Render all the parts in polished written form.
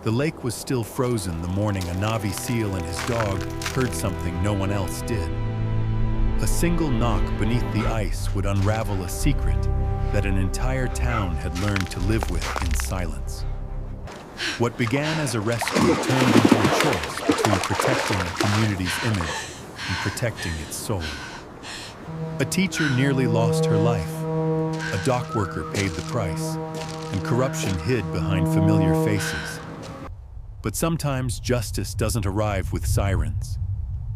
The lake was still frozen the morning a Navi SEAL and his dog heard something no one else did. A single knock beneath the ice would unravel a secret that an entire town had learned to live with in silence. What began as a rescue turned into a choice between protecting a community's image and protecting its soul. A teacher nearly lost her life, a dock worker paid the price, and corruption hid behind familiar faces. But sometimes justice doesn't arrive with sirens.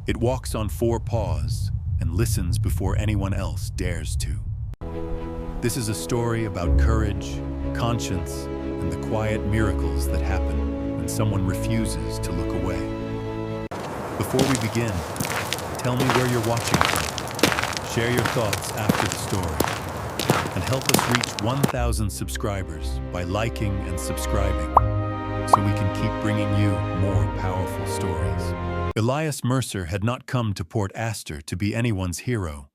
It walks on four paws and listens before anyone else dares to. This is a story about courage, conscience, and the quiet miracles that happen when someone refuses to look away. Before we begin, tell me where you're watching from. Share your thoughts after the story, and help us reach 1,000 subscribers by liking and subscribing, so we can keep bringing you more powerful stories. Elias Mercer had not come to Port Astor to be anyone's hero.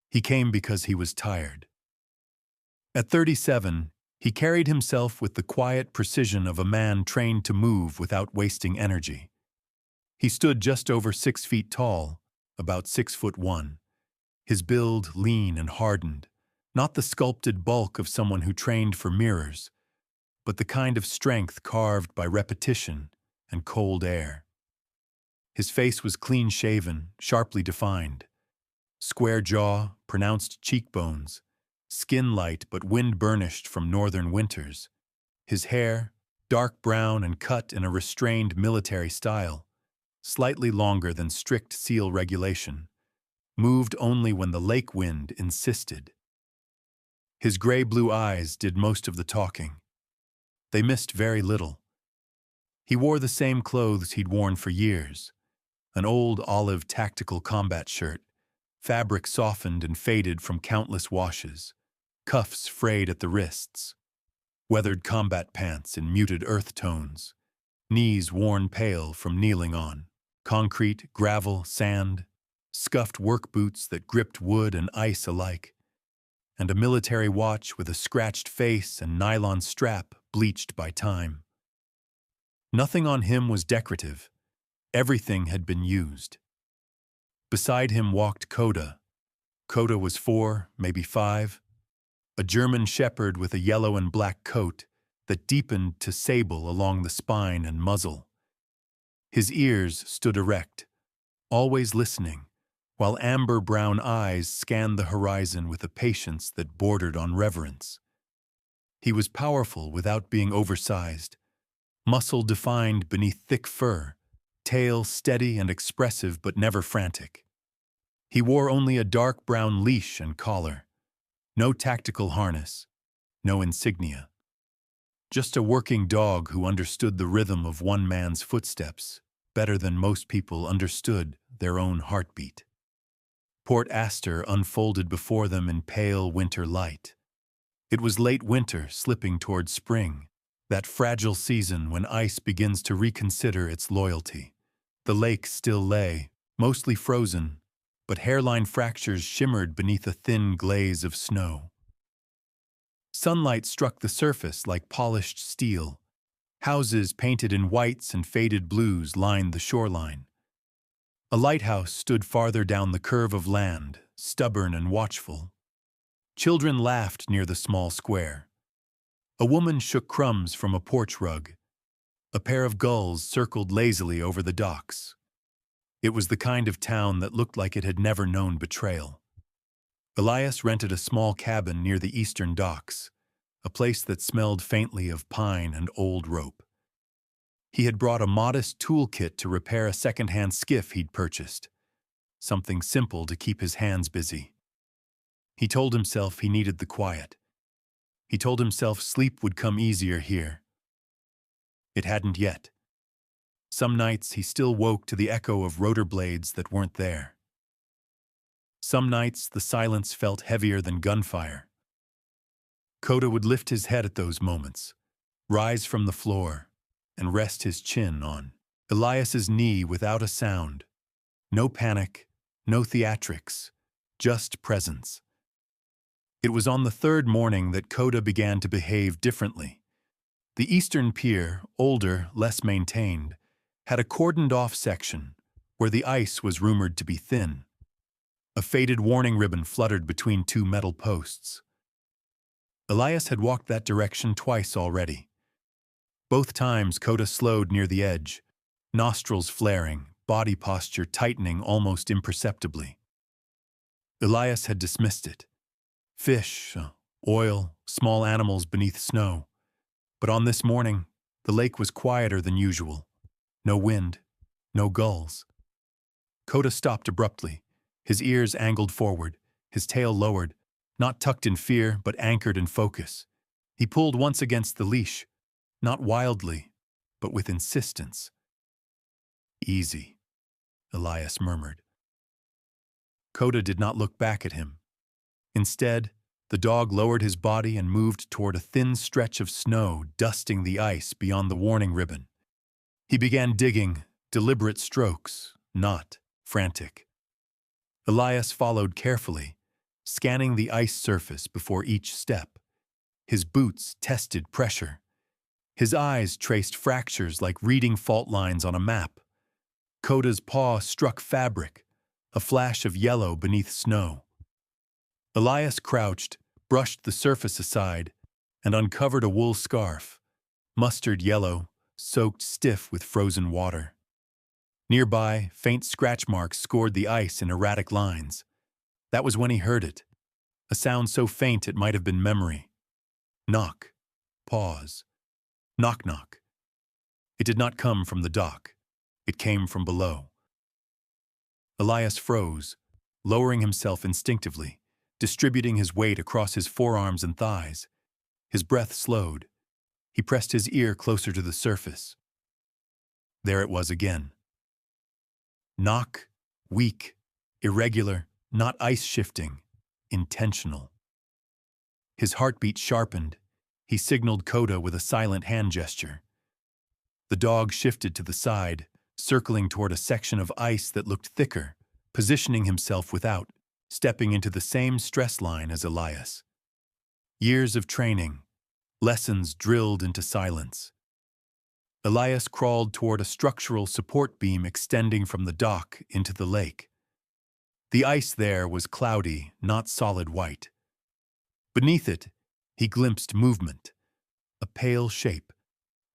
He came because he was tired. At 37, he carried himself with the quiet precision of a man trained to move without wasting energy. He stood just over 6 feet tall, about 6'1", his build lean and hardened, not the sculpted bulk of someone who trained for mirrors, but the kind of strength carved by repetition and cold air. His face was clean-shaven, sharply defined. Square jaw, pronounced cheekbones, skin light but wind-burnished from northern winters. His hair, dark brown and cut in a restrained military style, slightly longer than strict SEAL regulation, moved only when the lake wind insisted. His gray-blue eyes did most of the talking. They missed very little. He wore the same clothes he'd worn for years, an old olive tactical combat shirt, fabric softened and faded from countless washes, cuffs frayed at the wrists, weathered combat pants in muted earth tones, knees worn pale from kneeling on, concrete, gravel, sand, scuffed work boots that gripped wood and ice alike, and a military watch with a scratched face and nylon strap bleached by time. Nothing on him was decorative. Everything had been used. Beside him walked Coda. Coda was 4, maybe 5, a German shepherd with a yellow and black coat that deepened to sable along the spine and muzzle. His ears stood erect, always listening, while amber-brown eyes scanned the horizon with a patience that bordered on reverence. He was powerful without being oversized, muscle defined beneath thick fur, tail steady and expressive but never frantic. He wore only a dark brown leash and collar, no tactical harness, no insignia. Just a working dog who understood the rhythm of one man's footsteps better than most people understood their own heartbeat. Port Astor unfolded before them in pale winter light. It was late winter slipping toward spring, that fragile season when ice begins to reconsider its loyalty. The lake still lay, mostly frozen, but hairline fractures shimmered beneath a thin glaze of snow. Sunlight struck the surface like polished steel. Houses painted in whites and faded blues lined the shoreline. A lighthouse stood farther down the curve of land, stubborn and watchful. Children laughed near the small square. A woman shook crumbs from a porch rug. A pair of gulls circled lazily over the docks. It was the kind of town that looked like it had never known betrayal. Elias rented a small cabin near the eastern docks, a place that smelled faintly of pine and old rope. He had brought a modest toolkit to repair a second-hand skiff he'd purchased, something simple to keep his hands busy. He told himself he needed the quiet. He told himself sleep would come easier here. It hadn't yet. Some nights he still woke to the echo of rotor blades that weren't there. Some nights the silence felt heavier than gunfire. Coda would lift his head at those moments, rise from the floor, and rest his chin on Elias's knee without a sound. No panic, no theatrics, just presence. It was on the third morning that Coda began to behave differently. The eastern pier, older, less maintained, had a cordoned-off section where the ice was rumored to be thin. A faded warning ribbon fluttered between two metal posts. Elias had walked that direction twice already. Both times Coda slowed near the edge, nostrils flaring, body posture tightening almost imperceptibly. Elias had dismissed it. Fish, oil, small animals beneath snow. But on this morning, the lake was quieter than usual. No wind, no gulls. Coda stopped abruptly, his ears angled forward, his tail lowered, not tucked in fear, but anchored in focus. He pulled once against the leash, not wildly, but with insistence. "Easy," Elias murmured. Coda did not look back at him. Instead, the dog lowered his body and moved toward a thin stretch of snow dusting the ice beyond the warning ribbon. He began digging, deliberate strokes, not frantic. Elias followed carefully, scanning the ice surface before each step. His boots tested pressure. His eyes traced fractures like reading fault lines on a map. Coda's paw struck fabric, a flash of yellow beneath snow. Elias crouched, brushed the surface aside, and uncovered a wool scarf, mustard yellow, soaked stiff with frozen water. Nearby, faint scratch marks scored the ice in erratic lines. That was when he heard it, a sound so faint it might have been memory. Knock. Pause. Knock, knock. It did not come from the dock. It came from below. Elias froze, lowering himself instinctively, distributing his weight across his forearms and thighs. His breath slowed. He pressed his ear closer to the surface. There it was again. Knock, weak, irregular, not ice-shifting, intentional. His heartbeat sharpened. He signaled Coda with a silent hand gesture. The dog shifted to the side, circling toward a section of ice that looked thicker, positioning himself without, stepping into the same stress line as Elias. Years of training, lessons drilled into silence. Elias crawled toward a structural support beam extending from the dock into the lake. The ice there was cloudy, not solid white. Beneath it, he glimpsed movement, a pale shape,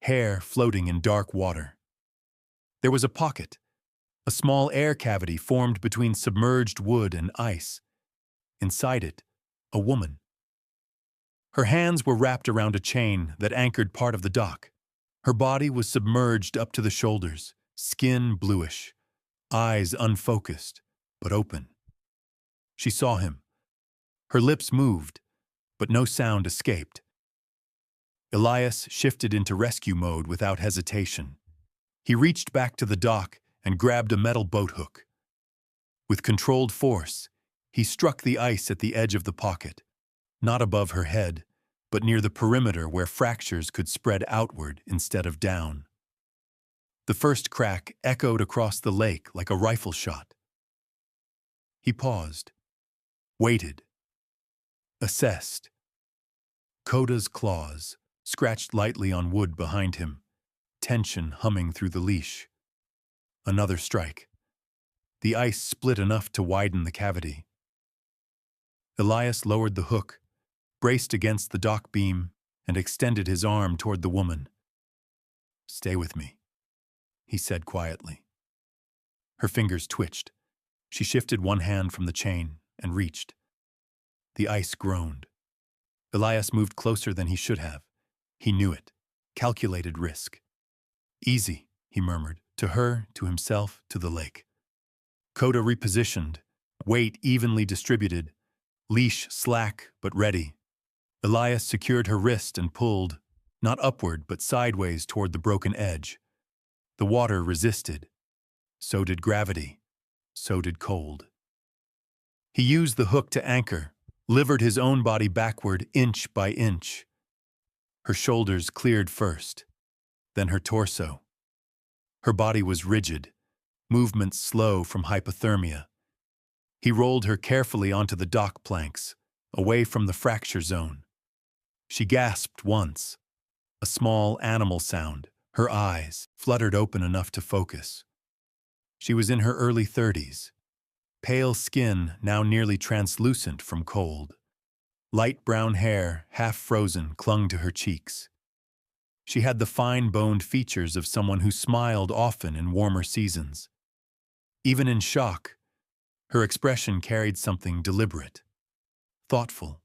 hair floating in dark water. There was a pocket, a small air cavity formed between submerged wood and ice. Inside it, a woman. Her hands were wrapped around a chain that anchored part of the dock. Her body was submerged up to the shoulders, skin bluish, eyes unfocused, but open. She saw him. Her lips moved, but no sound escaped. Elias shifted into rescue mode without hesitation. He reached back to the dock and grabbed a metal boat hook. With controlled force, he struck the ice at the edge of the pocket, not above her head, but near the perimeter where fractures could spread outward instead of down. The first crack echoed across the lake like a rifle shot. He paused, waited, assessed. Coda's claws scratched lightly on wood behind him, tension humming through the leash. Another strike. The ice split enough to widen the cavity. Elias lowered the hook, braced against the dock beam, and extended his arm toward the woman. "Stay with me," he said quietly. Her fingers twitched. She shifted one hand from the chain and reached. The ice groaned. Elias moved closer than he should have. He knew it. Calculated risk. "Easy," he murmured, to her, to himself, to the lake. Coda repositioned, weight evenly distributed, leash slack but ready. Elias secured her wrist and pulled, not upward but sideways toward the broken edge. The water resisted. So did gravity. So did cold. He used the hook to anchor, livered his own body backward inch by inch. Her shoulders cleared first, then her torso. Her body was rigid, movements slow from hypothermia. He rolled her carefully onto the dock planks, away from the fracture zone. She gasped once, A small animal sound, her eyes fluttered open enough to focus. She was in her early 30s, pale skin now nearly translucent from cold. Light brown hair, half frozen, clung to her cheeks. She had the fine-boned features of someone who smiled often in warmer seasons. Even in shock, her expression carried something deliberate, thoughtful.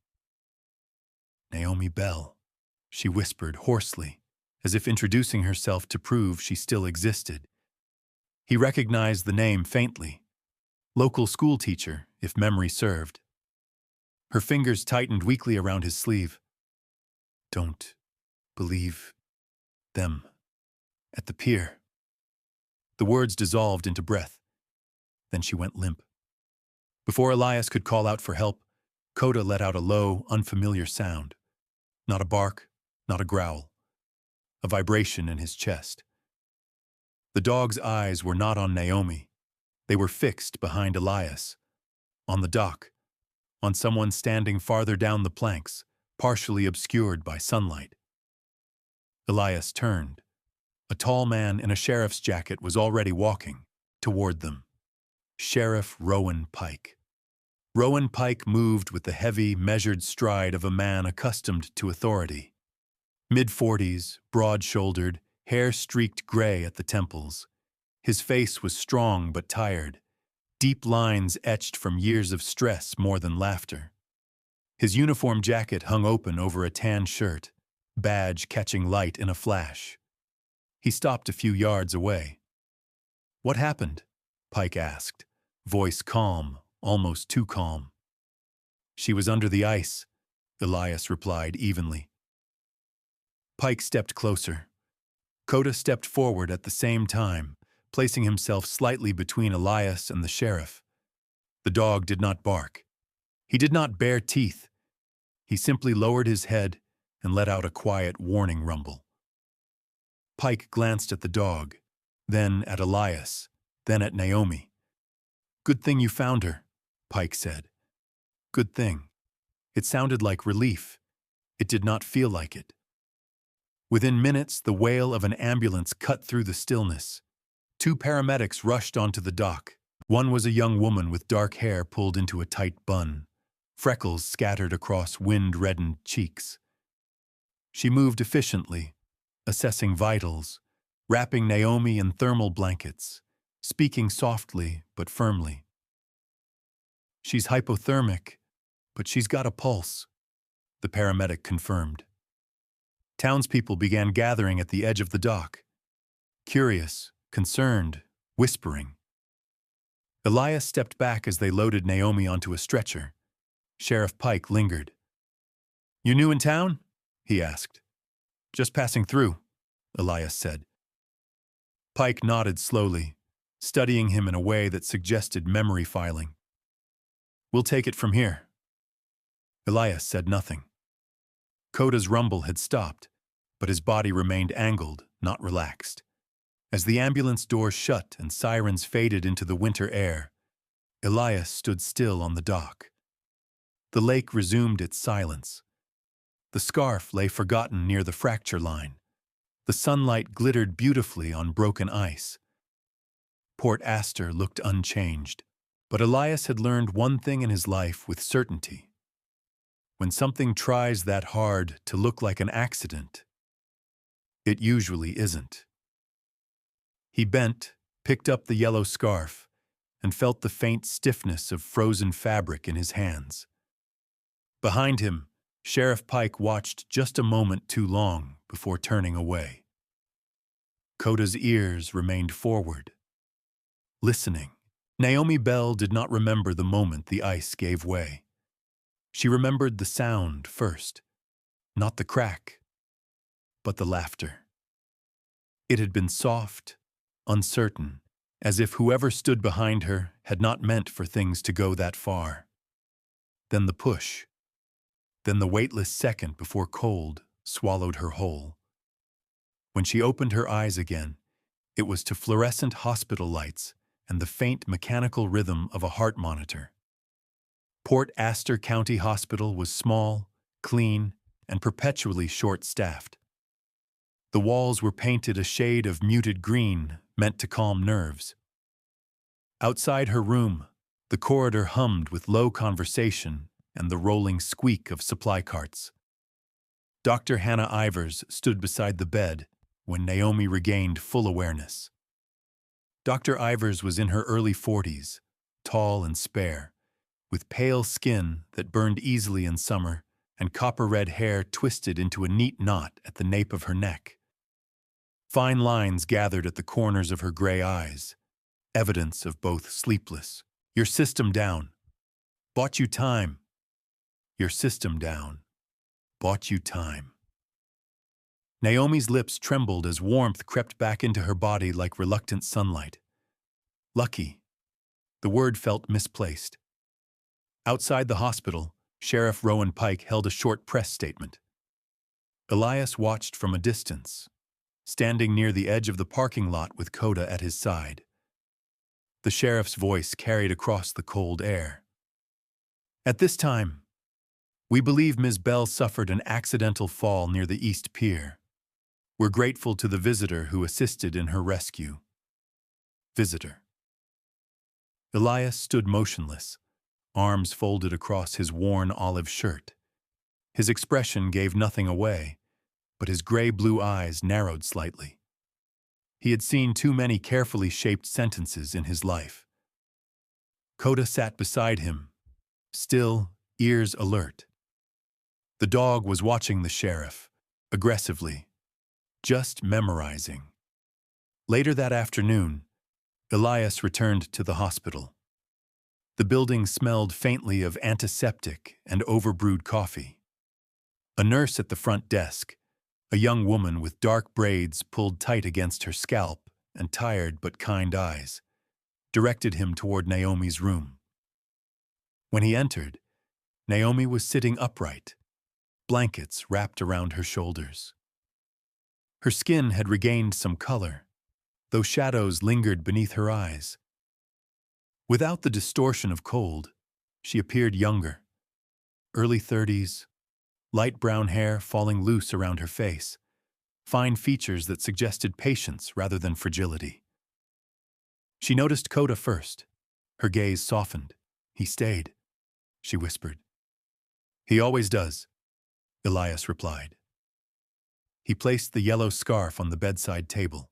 "Naomi Bell," she whispered hoarsely, as if introducing herself to prove she still existed. He recognized the name faintly. Local schoolteacher, if memory served. Her fingers tightened weakly around his sleeve. "Don't believe them at the pier." The words dissolved into breath. Then she went limp. Before Elias could call out for help, Coda let out a low, unfamiliar sound. Not a bark, not a growl. A vibration in his chest. The dog's eyes were not on Naomi. They were fixed behind Elias. On the dock. On someone standing farther down the planks, partially obscured by sunlight. Elias turned. A tall man in a sheriff's jacket was already walking toward them. Sheriff Rowan Pike. Rowan Pike moved with the heavy, measured stride of a man accustomed to authority. Mid-40s, broad-shouldered, hair streaked gray at the temples. His face was strong but tired, deep lines etched from years of stress more than laughter. His uniform jacket hung open over a tan shirt, badge catching light in a flash. He stopped a few yards away. "What happened?" Pike asked, voice calm, almost too calm. "She was under the ice," Elias replied evenly. Pike stepped closer. Coda stepped forward at the same time, placing himself slightly between Elias and the sheriff. The dog did not bark. He did not bare teeth. He simply lowered his head and let out a quiet warning rumble. Pike glanced at the dog, then at Elias, then at Naomi. "Good thing you found her," Pike said. "Good thing." It sounded like relief. It did not feel like it. Within minutes, the wail of an ambulance cut through the stillness. 2 paramedics rushed onto the dock. One was a young woman with dark hair pulled into a tight bun, freckles scattered across wind-reddened cheeks. She moved efficiently, assessing vitals, wrapping Naomi in thermal blankets, speaking softly but firmly. "She's hypothermic, but she's got a pulse," the paramedic confirmed. Townspeople began gathering at the edge of the dock. Curious, concerned, whispering. Elias stepped back as they loaded Naomi onto a stretcher. Sheriff Pike lingered. "You new in town?" he asked. "Just passing through," Elias said. Pike nodded slowly, studying him in a way that suggested memory filing. "We'll take it from here." Elias said nothing. Coda's rumble had stopped, but his body remained angled, not relaxed. As the ambulance doors shut and sirens faded into the winter air, Elias stood still on the dock. The lake resumed its silence. The scarf lay forgotten near the fracture line. The sunlight glittered beautifully on broken ice. Port Astor looked unchanged, but Elias had learned one thing in his life with certainty. When something tries that hard to look like an accident, it usually isn't. He bent, picked up the yellow scarf, and felt the faint stiffness of frozen fabric in his hands. Behind him, Sheriff Pike watched just a moment too long before turning away. Coda's ears remained forward, listening. Naomi Bell did not remember the moment the ice gave way. She remembered the sound first, not the crack, but the laughter. It had been soft, uncertain, as if whoever stood behind her had not meant for things to go that far. Then the push. Then the weightless second before cold swallowed her whole. When she opened her eyes again, it was to fluorescent hospital lights and the faint mechanical rhythm of a heart monitor. Port Astor County Hospital was small, clean, and perpetually short-staffed. The walls were painted a shade of muted green, meant to calm nerves. Outside her room, the corridor hummed with low conversation and the rolling squeak of supply carts. Dr. Hannah Ivers stood beside the bed when Naomi regained full awareness. Dr. Ivers was in her early 40s, tall and spare, with pale skin that burned easily in summer and copper-red hair twisted into a neat knot at the nape of her neck. Fine lines gathered at the corners of her gray eyes, evidence of both sleepless. Your system down. Bought you time. Your system down. Bought you time. Naomi's lips trembled as warmth crept back into her body like reluctant sunlight. Lucky. The word felt misplaced. Outside the hospital, Sheriff Rowan Pike held a short press statement. Elias watched from a distance, standing near the edge of the parking lot with Coda at his side. The sheriff's voice carried across the cold air. At this time, we believe Ms. Bell suffered an accidental fall near the East Pier. We're grateful to the visitor who assisted in her rescue. Visitor. Elias stood motionless, arms folded across his worn olive shirt. His expression gave nothing away, but his gray-blue eyes narrowed slightly. He had seen too many carefully shaped sentences in his life. Coda sat beside him, still, ears alert. The dog was watching the sheriff, aggressively, just memorizing. Later that afternoon, Elias returned to the hospital. The building smelled faintly of antiseptic and overbrewed coffee. A nurse at the front desk, a young woman with dark braids pulled tight against her scalp and tired but kind eyes, directed him toward Naomi's room. When he entered, Naomi was sitting upright, blankets wrapped around her shoulders. Her skin had regained some color, though shadows lingered beneath her eyes. Without the distortion of cold, she appeared younger. Early 30s, light brown hair falling loose around her face, fine features that suggested patience rather than fragility. She noticed Coda first. Her gaze softened. He stayed, she whispered. He always does, Elias replied. He placed the yellow scarf on the bedside table.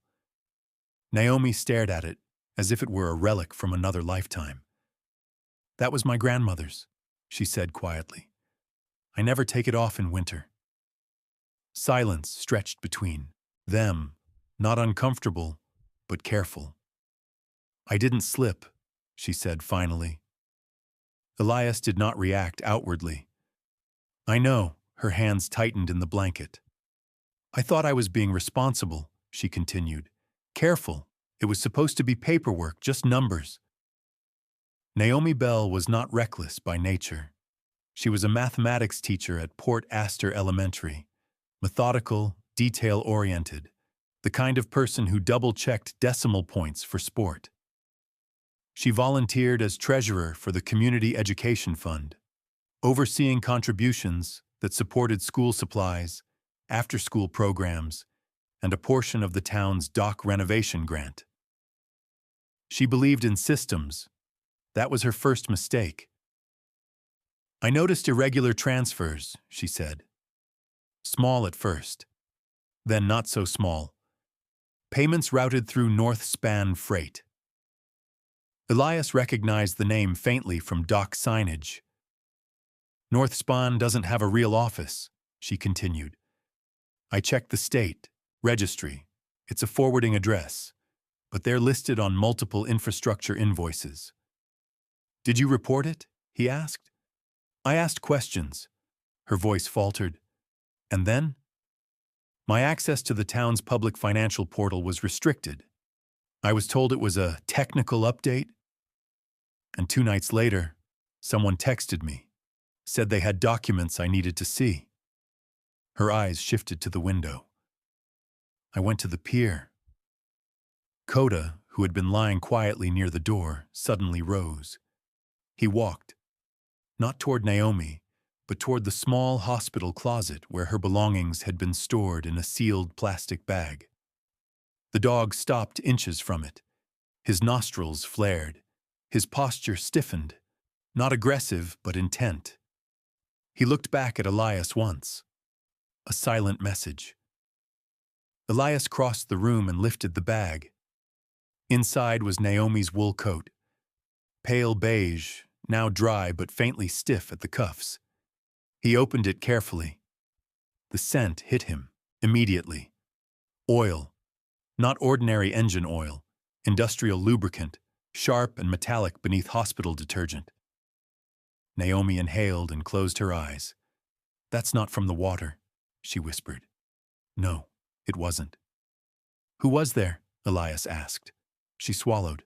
Naomi stared at it as if it were a relic from another lifetime. That was my grandmother's, she said quietly. I never take it off in winter. Silence stretched between them, not uncomfortable, but careful. I didn't slip, she said finally. Elias did not react outwardly. I know, her hands tightened in the blanket. I thought I was being responsible, she continued. Careful. It was supposed to be paperwork, just numbers. Naomi Bell was not reckless by nature. She was a mathematics teacher at Port Astor Elementary, methodical, detail-oriented, the kind of person who double-checked decimal points for sport. She volunteered as treasurer for the Community Education Fund, overseeing contributions that supported school supplies, after-school programs, and a portion of the town's dock renovation grant. She believed in systems. That was her first mistake. I noticed irregular transfers, she said. Small at first, then not so small. Payments routed through North Span Freight. Elias recognized the name faintly from dock signage. North Span doesn't have a real office, she continued. I checked the state registry. It's a forwarding address, but they're listed on multiple infrastructure invoices. Did you report it? He asked. I asked questions. Her voice faltered. And then? My access to the town's public financial portal was restricted. I was told it was a technical update. And 2 nights later, someone texted me, said they had documents I needed to see. Her eyes shifted to the window. I went to the pier. Coda, who had been lying quietly near the door, suddenly rose. He walked, not toward Naomi, but toward the small hospital closet where her belongings had been stored in a sealed plastic bag. The dog stopped inches from it. His nostrils flared. His posture stiffened, not aggressive but intent. He looked back at Elias once. A silent message. Elias crossed the room and lifted the bag. Inside was Naomi's wool coat, pale beige, now dry but faintly stiff at the cuffs. He opened it carefully. The scent hit him immediately. Oil, not ordinary engine oil, industrial lubricant, sharp and metallic beneath hospital detergent. Naomi inhaled and closed her eyes. "That's not from the water," she whispered. No, it wasn't. "Who was there?" Elias asked. She swallowed.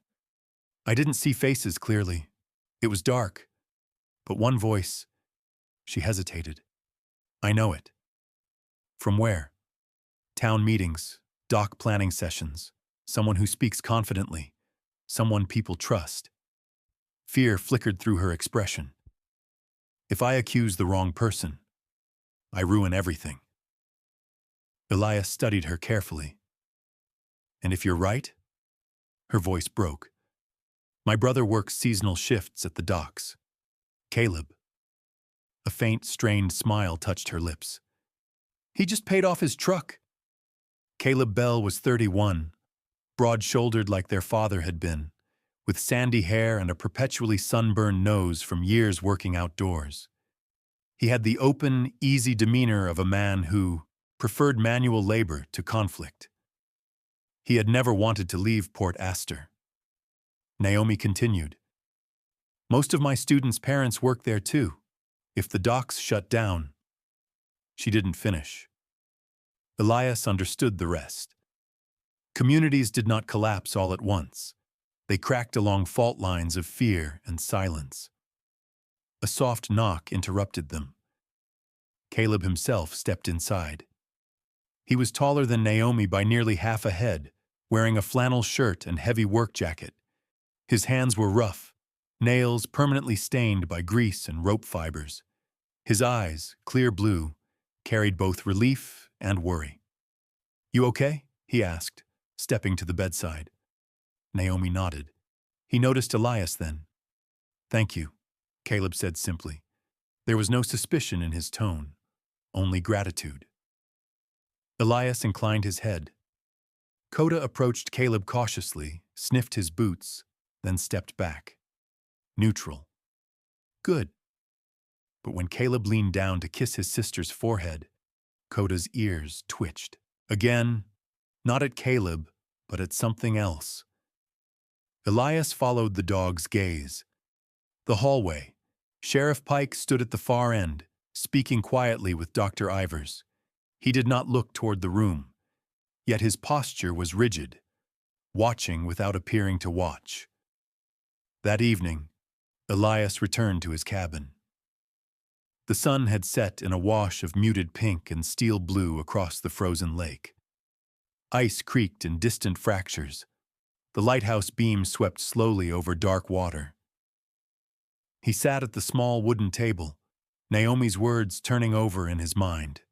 "I didn't see faces clearly. It was dark. But one voice." She hesitated. "I know it." "From where?" "Town meetings, dock planning sessions, someone who speaks confidently, someone people trust." Fear flickered through her expression. "If I accuse the wrong person, I ruin everything." Elias studied her carefully. "And if you're right?" Her voice broke. "My brother works seasonal shifts at the docks. Caleb." A faint, strained smile touched her lips. "He just paid off his truck." Caleb Bell was 31, broad-shouldered like their father had been, with sandy hair and a perpetually sunburned nose from years working outdoors. He had the open, easy demeanor of a man who preferred manual labor to conflict. He had never wanted to leave Port Astor. Naomi continued. "Most of my students' parents work there too. If the docks shut down..." She didn't finish. Elias understood the rest. Communities did not collapse all at once. They cracked along fault lines of fear and silence. A soft knock interrupted them. Caleb himself stepped inside. He was taller than Naomi by nearly half a head, wearing a flannel shirt and heavy work jacket. His hands were rough, nails permanently stained by grease and rope fibers. His eyes, clear blue, carried both relief and worry. "You okay?" he asked, stepping to the bedside. Naomi nodded. He noticed Elias then. "Thank you," Caleb said simply. There was no suspicion in his tone, only gratitude. Elias inclined his head. Coda approached Caleb cautiously, sniffed his boots, then stepped back. Neutral. Good. But when Caleb leaned down to kiss his sister's forehead, Coda's ears twitched. Again, not at Caleb, but at something else. Elias followed the dog's gaze. The hallway. Sheriff Pike stood at the far end, speaking quietly with Dr. Ivers. He did not look toward the room, yet his posture was rigid, watching without appearing to watch. That evening, Elias returned to his cabin. The sun had set in a wash of muted pink and steel blue across the frozen lake. Ice creaked in distant fractures. The lighthouse beam swept slowly over dark water. He sat at the small wooden table, Naomi's words turning over in his mind.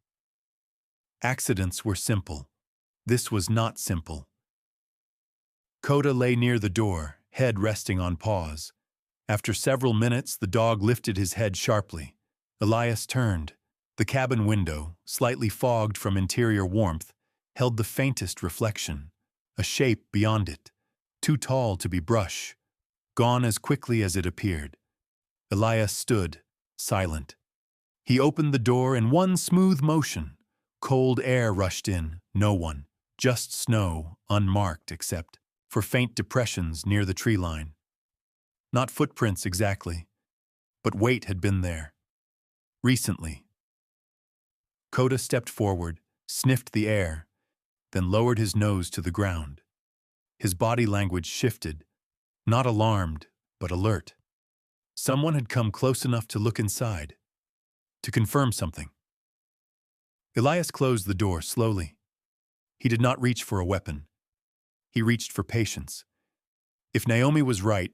Accidents were simple. This was not simple. Coda lay near the door, head resting on paws. After several minutes, the dog lifted his head sharply. Elias turned. The cabin window, slightly fogged from interior warmth, held the faintest reflection, a shape beyond it, too tall to be brush, gone as quickly as it appeared. Elias stood, silent. He opened the door in one smooth motion. Cold air rushed in, no one, just snow, unmarked except for faint depressions near the tree line. Not footprints exactly, but weight had been there. Recently. Coda stepped forward, sniffed the air, then lowered his nose to the ground. His body language shifted, not alarmed, but alert. Someone had come close enough to look inside, to confirm something. Elias closed the door slowly. He did not reach for a weapon. He reached for patience. If Naomi was right,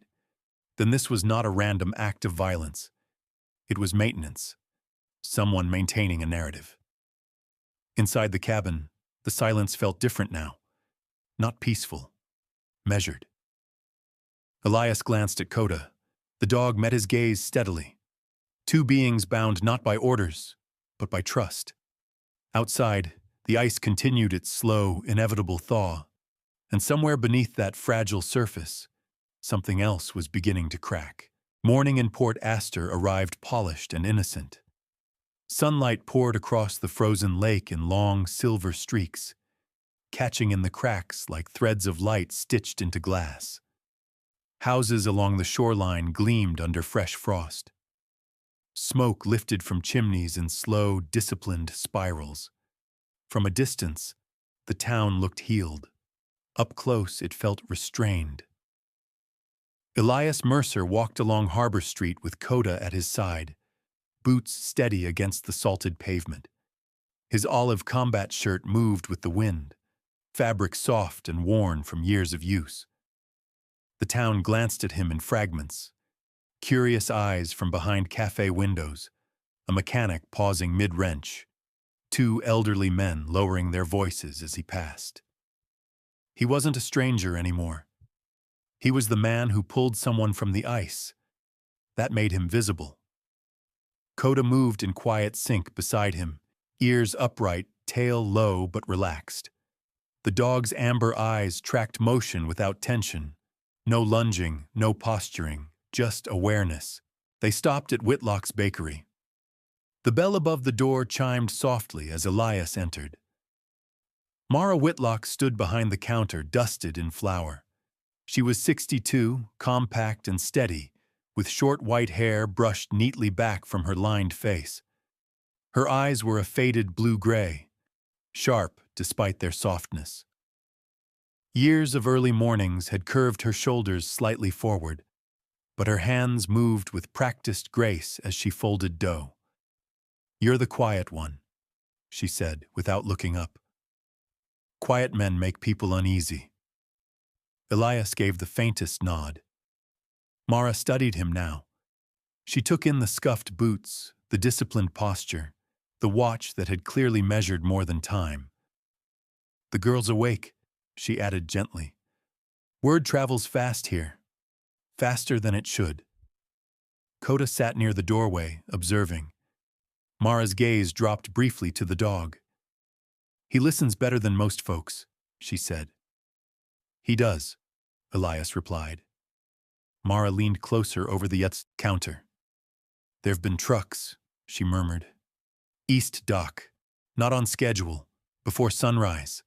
then this was not a random act of violence. It was maintenance. someone maintaining a narrative. Inside the cabin, the silence felt different now. Not peaceful, measured. Elias glanced at Coda. The dog met his gaze steadily. Two beings bound not by orders, but by trust. Outside, the ice continued its slow, inevitable thaw, and somewhere beneath that fragile surface, something else was beginning to crack. Morning in Port Astor arrived polished and innocent. Sunlight poured across the frozen lake in long, silver streaks, catching in the cracks like threads of light stitched into glass. Houses along the shoreline gleamed under fresh frost. Smoke lifted from chimneys in slow, disciplined spirals. From a distance, the town looked healed. Up close, it felt restrained. Elias Mercer walked along Harbor Street with Coda at his side, boots steady against the salted pavement. His olive combat shirt moved with the wind, fabric soft and worn from years of use. The town glanced at him in fragments, curious eyes from behind cafe windows, a mechanic pausing mid-wrench, two elderly men lowering their voices as he passed. He wasn't a stranger anymore. He was the man who pulled someone from the ice. That made him visible. Coda moved in quiet sync beside him, ears upright, tail low but relaxed. The dog's amber eyes tracked motion without tension. No lunging, no posturing, just awareness. They stopped at Whitlock's bakery. The bell above the door chimed softly as Elias entered. Mara Whitlock stood behind the counter, dusted in flour. She was 62, compact and steady, with short white hair brushed neatly back from her lined face. Her eyes were a faded blue-gray, sharp despite their softness. Years of early mornings had curved her shoulders slightly forward, but her hands moved with practiced grace as she folded dough. "You're the quiet one," she said, without looking up. "Quiet men make people uneasy." Elias gave the faintest nod. Mara studied him now. She took in the scuffed boots, the disciplined posture, the watch that had clearly measured more than time. "The girl's awake," she added gently. "Word travels fast here, faster than it should." Coda sat near the doorway, observing. Mara's gaze dropped briefly to the dog. "He listens better than most folks," she said. "He does," Elias replied. Mara leaned closer over the yacht's counter. "There've been trucks," she murmured. "East dock. Not on schedule. Before sunrise.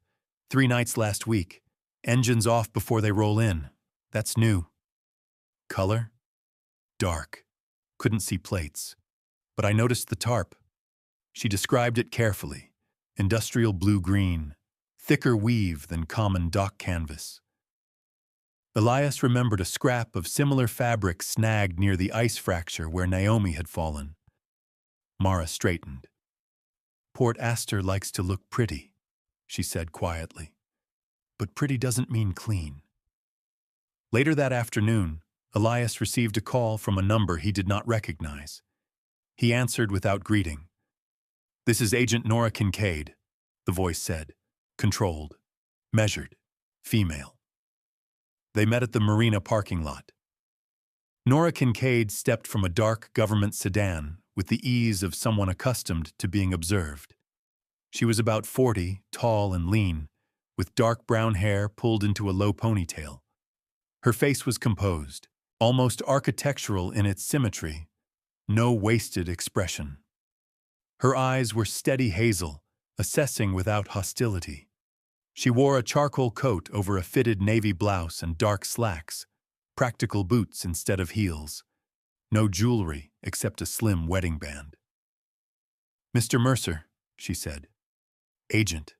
3 nights last week. Engines off before they roll in. That's new. Color? Dark. Couldn't see plates. But I noticed the tarp." She described it carefully. Industrial blue-green. Thicker weave than common dock canvas. Elias remembered a scrap of similar fabric snagged near the ice fracture where Naomi had fallen. Mara straightened. "Port Astor likes to look pretty," she said quietly. "But pretty doesn't mean clean." Later that afternoon, Elias received a call from a number he did not recognize. He answered without greeting. "This is Agent Nora Kincaid," the voice said. Controlled. Measured. Female. They met at the marina parking lot. Nora Kincaid stepped from a dark government sedan with the ease of someone accustomed to being observed. She was about 40, tall and lean, with dark brown hair pulled into a low ponytail. Her face was composed, almost architectural in its symmetry, no wasted expression. Her eyes were steady hazel, assessing without hostility. She wore a charcoal coat over a fitted navy blouse and dark slacks, practical boots instead of heels. No jewelry except a slim wedding band. "Mr. Mercer," she said. "Agent."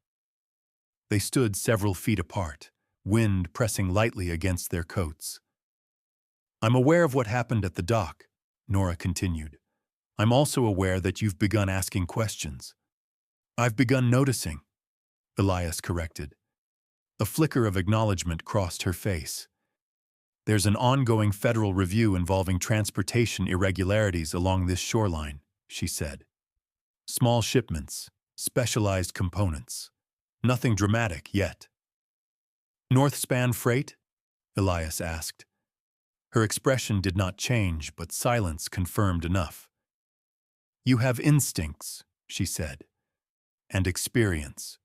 They stood several feet apart, wind pressing lightly against their coats. "I'm aware of what happened at the dock," Nora continued. "I'm also aware that you've begun asking questions." "I've begun noticing," Elias corrected. A flicker of acknowledgement crossed her face. "There's an ongoing federal review involving transportation irregularities along this shoreline," she said. Small shipments, specialized components. Nothing dramatic yet. North-span freight? Elias asked. Her expression did not change, but silence confirmed enough. You have instincts, she said, and experience.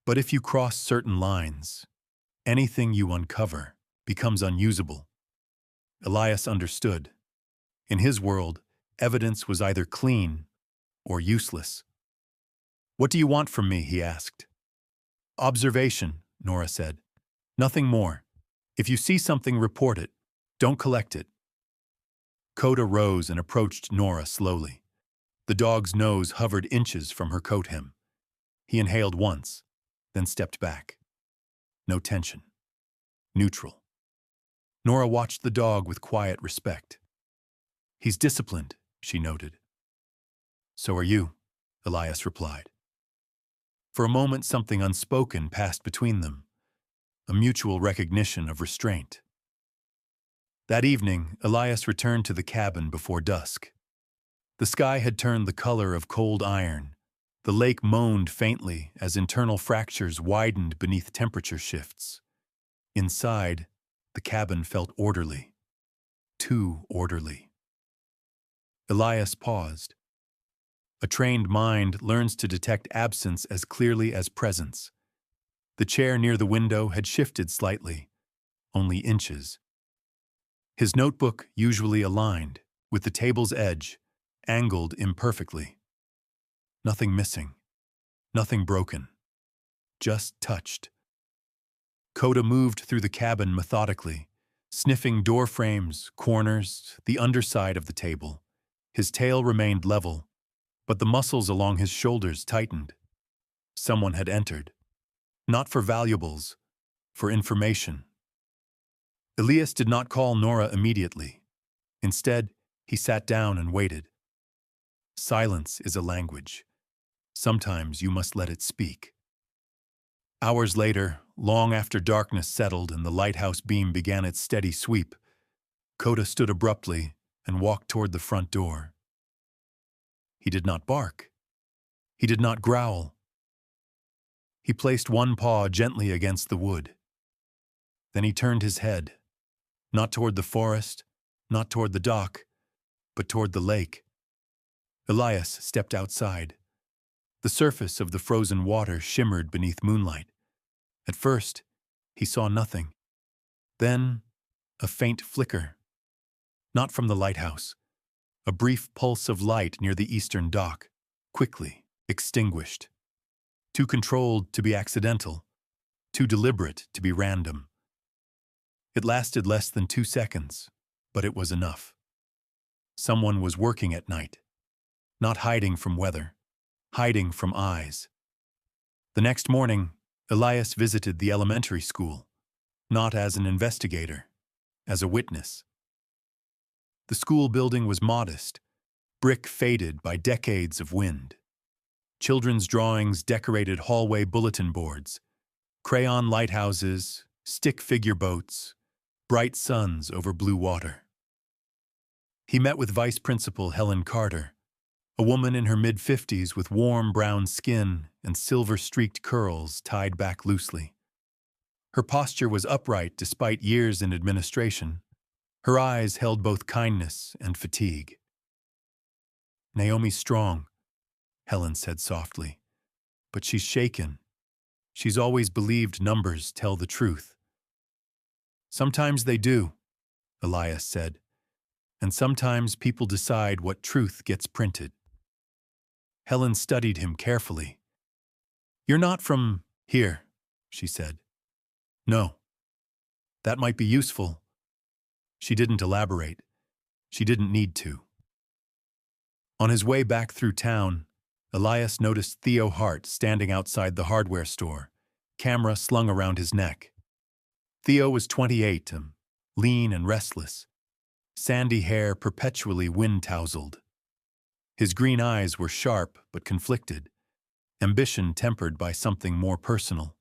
But if you cross certain lines, anything you uncover becomes unusable. Elias understood. In his world, evidence was either clean or useless. What do you want from me? He asked. Observation, Nora said. Nothing more. If you see something, report it. Don't collect it. Coda rose and approached Nora slowly. The dog's nose hovered inches from her coat hem. He inhaled once, then stepped back. No tension. Neutral. Nora watched the dog with quiet respect. He's disciplined, she noted. So are you, Elias replied. For a moment, something unspoken passed between them, a mutual recognition of restraint. That evening, Elias returned to the cabin before dusk. The sky had turned the color of cold iron. The lake moaned faintly as internal fractures widened beneath temperature shifts. Inside, the cabin felt orderly. Too orderly. Elias paused. A trained mind learns to detect absence as clearly as presence. The chair near the window had shifted slightly, only inches. His notebook usually aligned, with the table's edge, angled imperfectly. Nothing missing, nothing broken, just touched. Coda moved through the cabin methodically, sniffing door frames, corners, the underside of the table. His tail remained level, but the muscles along his shoulders tightened. Someone had entered. Not for valuables, for information. Elias did not call Nora immediately. Instead, he sat down and waited. Silence is a language. Sometimes you must let it speak. Hours later, long after darkness settled and the lighthouse beam began its steady sweep, Coda stood abruptly and walked toward the front door. He did not bark. He did not growl. He placed one paw gently against the wood. Then he turned his head, not toward the forest, not toward the dock, but toward the lake. Elias stepped outside. The surface of the frozen water shimmered beneath moonlight. At first, he saw nothing. Then, a faint flicker. Not from the lighthouse. A brief pulse of light near the eastern dock, quickly extinguished. Too controlled to be accidental, too deliberate to be random. It lasted less than 2 seconds, but it was enough. Someone was working at night, not hiding from weather, hiding from eyes. The next morning, Elias visited the elementary school, not as an investigator, as a witness. The school building was modest, brick faded by decades of wind. Children's drawings decorated hallway bulletin boards, crayon lighthouses, stick figure boats, bright suns over blue water. He met with Vice Principal Helen Carter, a woman in her mid-50s with warm brown skin and silver-streaked curls tied back loosely. Her posture was upright despite years in administration. Her eyes held both kindness and fatigue. Naomi's strong, Helen said softly, but she's shaken. She's always believed numbers tell the truth. Sometimes they do, Elias said, and sometimes people decide what truth gets printed. Helen studied him carefully. You're not from here, she said. No. That might be useful. She didn't elaborate. She didn't need to. On his way back through town, Elias noticed Theo Hart standing outside the hardware store, camera slung around his neck. Theo was 28, lean and restless, sandy hair perpetually wind-tousled. His green eyes were sharp but conflicted, ambition tempered by something more personal.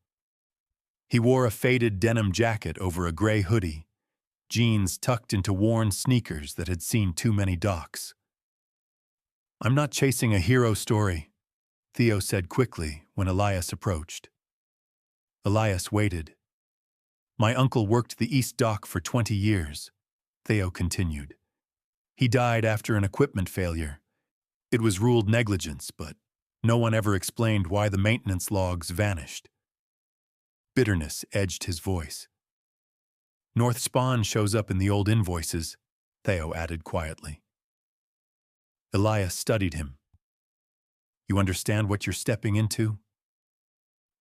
He wore a faded denim jacket over a gray hoodie, jeans tucked into worn sneakers that had seen too many docks. I'm not chasing a hero story, Theo said quickly when Elias approached. Elias waited. My uncle worked the East Dock for 20 years, Theo continued. He died after an equipment failure. It was ruled negligence, but no one ever explained why the maintenance logs vanished. Bitterness edged his voice. North Spawn shows up in the old invoices, Theo added quietly. Elias studied him. You understand what you're stepping into?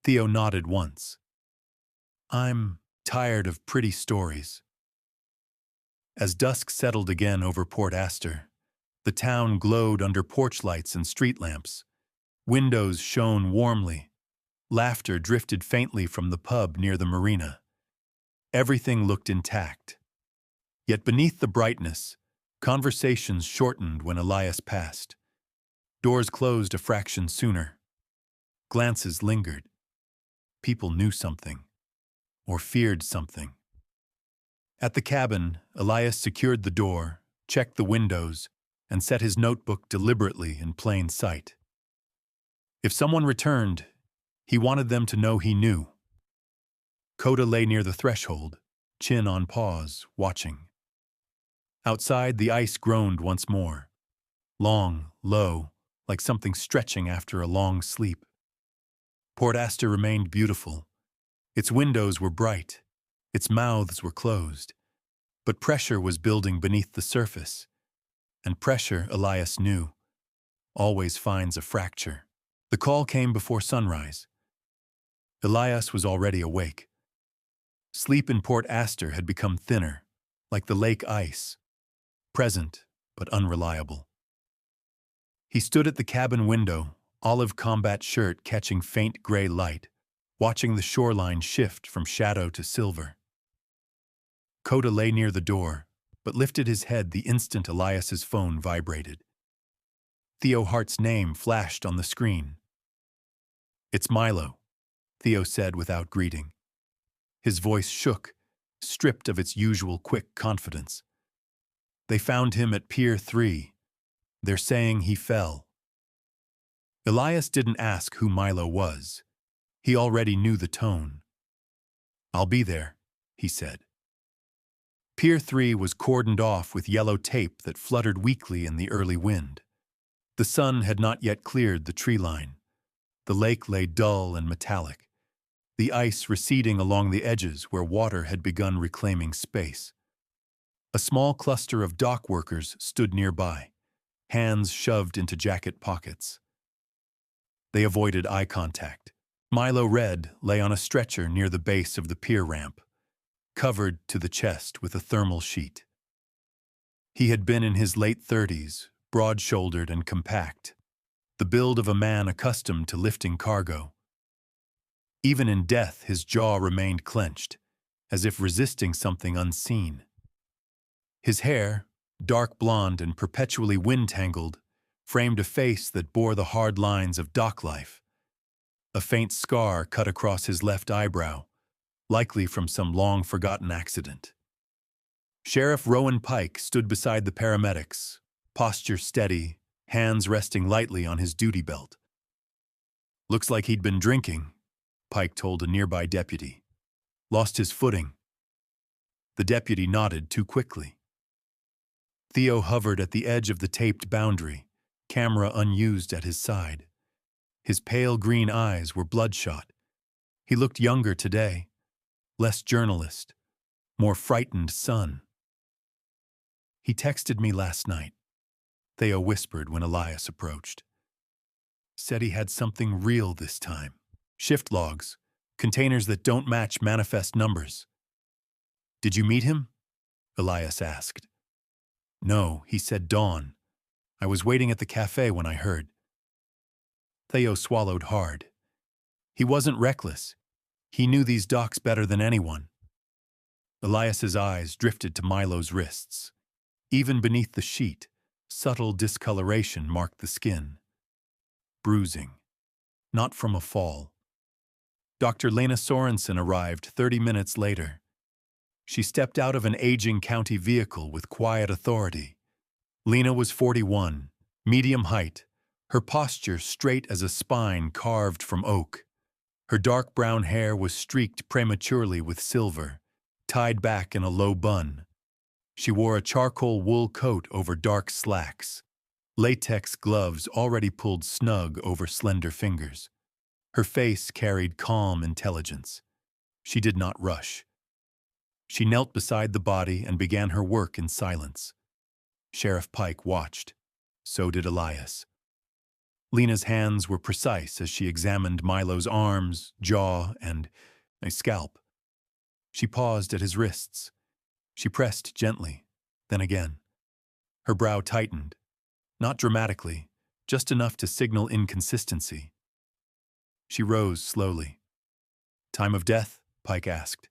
Theo nodded once. I'm tired of pretty stories. As dusk settled again over Port Astor, the town glowed under porch lights and street lamps. Windows shone warmly. Laughter drifted faintly from the pub near the marina. Everything looked intact. Yet beneath the brightness, conversations shortened when Elias passed. Doors closed a fraction sooner. Glances lingered. People knew something, or feared something. At the cabin, Elias secured the door, checked the windows, and set his notebook deliberately in plain sight. If someone returned, he wanted them to know he knew. Coda lay near the threshold, chin on paws, watching. Outside, the ice groaned once more. Long, low, like something stretching after a long sleep. Port Astor remained beautiful. Its windows were bright. Its mouths were closed. But pressure was building beneath the surface. And pressure, Elias knew, always finds a fracture. The call came before sunrise. Elias was already awake. Sleep in Port Astor had become thinner, like the lake ice, present but unreliable. He stood at the cabin window, olive combat shirt catching faint gray light, watching the shoreline shift from shadow to silver. Coda lay near the door, but lifted his head the instant Elias's phone vibrated. Theo Hart's name flashed on the screen. It's Milo, Theo said without greeting. His voice shook, stripped of its usual quick confidence. They found him at Pier 3. They're saying he fell. Elias didn't ask who Milo was. He already knew the tone. I'll be there, he said. Pier 3 was cordoned off with yellow tape that fluttered weakly in the early wind. The sun had not yet cleared the tree line. The lake lay dull and metallic, the ice receding along the edges where water had begun reclaiming space. A small cluster of dock workers stood nearby, hands shoved into jacket pockets. They avoided eye contact. Milo Red lay on a stretcher near the base of the pier ramp, covered to the chest with a thermal sheet. He had been in his late 30s, broad-shouldered and compact, the build of a man accustomed to lifting cargo. Even in death, his jaw remained clenched, as if resisting something unseen. His hair, dark blonde and perpetually wind-tangled, framed a face that bore the hard lines of dock life. A faint scar cut across his left eyebrow, likely from some long-forgotten accident. Sheriff Rowan Pike stood beside the paramedics, posture steady, hands resting lightly on his duty belt. Looks like he'd been drinking, Pike told a nearby deputy. Lost his footing. The deputy nodded too quickly. Theo hovered at the edge of the taped boundary, camera unused at his side. His pale green eyes were bloodshot. He looked younger today, less journalist, more frightened son. He texted me last night, Theo whispered when Elias approached. Said he had something real this time. Shift logs, containers that don't match manifest numbers. Did you meet him? Elias asked. No, he said dawn. I was waiting at the cafe when I heard. Theo swallowed hard. He wasn't reckless. He knew these docks better than anyone. Elias's eyes drifted to Milo's wrists. Even beneath the sheet, subtle discoloration marked the skin. Bruising. Not from a fall. Dr. Lena Sorensen arrived 30 minutes later. She stepped out of an aging county vehicle with quiet authority. Lena was 41, Medium height, her posture straight as a spine carved from oak. Her dark brown hair was streaked prematurely with silver, tied back in a low bun. She wore a charcoal wool coat over dark slacks, latex gloves already pulled snug over slender fingers. Her face carried calm intelligence. She did not rush. She knelt beside the body and began her work in silence. Sheriff Pike watched. So did Elias. Lena's hands were precise as she examined Milo's arms, jaw, and a scalp. She paused at his wrists. She pressed gently, then again. Her brow tightened, not dramatically, just enough to signal inconsistency. She rose slowly. "Time of death?" Pike asked.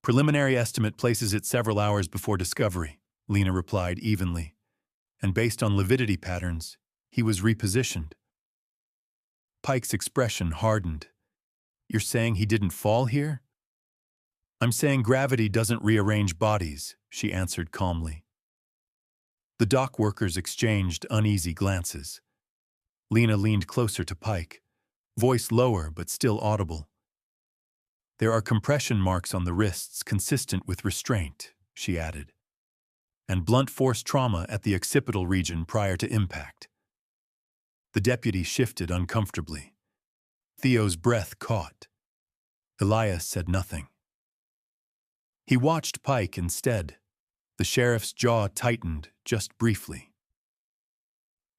"Preliminary estimate places it several hours before discovery," Lena replied evenly. And based on lividity patterns, he was repositioned. Pike's expression hardened. "You're saying he didn't fall here?" "I'm saying gravity doesn't rearrange bodies," she answered calmly. The dock workers exchanged uneasy glances. Lena leaned closer to Pike, voice lower but still audible. "There are compression marks on the wrists consistent with restraint," she added, "and blunt force trauma at the occipital region prior to impact." The deputy shifted uncomfortably. Theo's breath caught. Elias said nothing. He watched Pike instead. The sheriff's jaw tightened just briefly.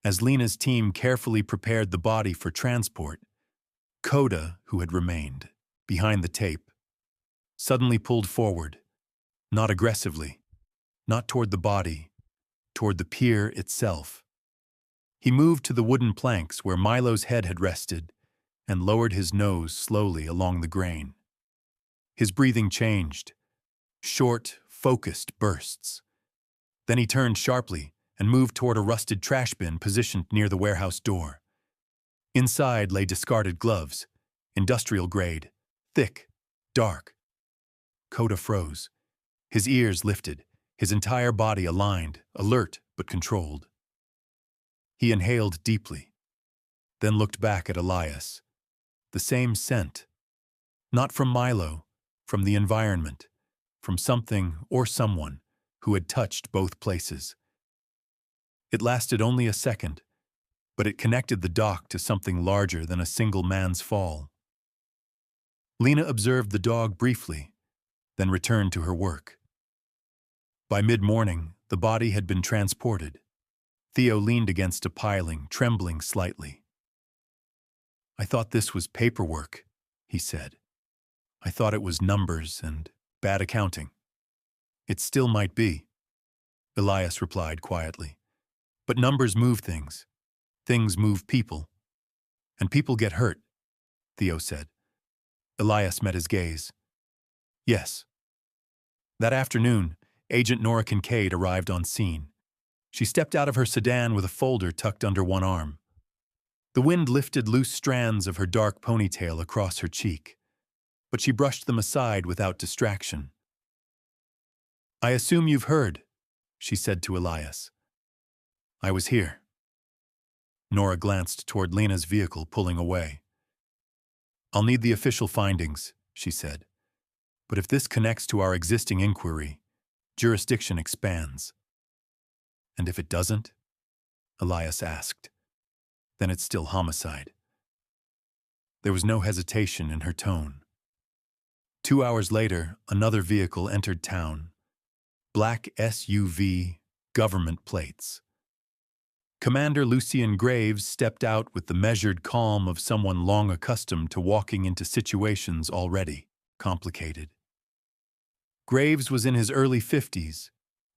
As Lena's team carefully prepared the body for transport, Coda, who had remained behind the tape, suddenly pulled forward, not aggressively, not toward the body, toward the pier itself. He moved to the wooden planks where Milo's head had rested and lowered his nose slowly along the grain. His breathing changed, short, focused bursts. Then he turned sharply and moved toward a rusted trash bin positioned near the warehouse door. Inside lay discarded gloves, industrial grade, thick, dark. Coda froze. His ears lifted, his entire body aligned, alert but controlled. He inhaled deeply, then looked back at Elias. The same scent. Not from Milo, from the environment, from something or someone who had touched both places. It lasted only a second, but it connected the dock to something larger than a single man's fall. Lena observed the dog briefly, then returned to her work. By mid-morning, the body had been transported. Theo leaned against a piling, trembling slightly. "I thought this was paperwork," he said. "I thought it was numbers and bad accounting." "It still might be," Elias replied quietly. "But numbers move things. Things move people. And people get hurt," Theo said. Elias met his gaze. "Yes." That afternoon, Agent Nora Kincaid arrived on scene. She stepped out of her sedan with a folder tucked under one arm. The wind lifted loose strands of her dark ponytail across her cheek, but she brushed them aside without distraction. "I assume you've heard," she said to Elias. "I was here." Nora glanced toward Lena's vehicle pulling away. "I'll need the official findings," she said. "But if this connects to our existing inquiry, jurisdiction expands." "And if it doesn't?" Elias asked. "Then it's still homicide." There was no hesitation in her tone. 2 hours later, another vehicle entered town. Black SUV, government plates. Commander Lucien Graves stepped out with the measured calm of someone long accustomed to walking into situations already complicated. Graves was in his early 50s,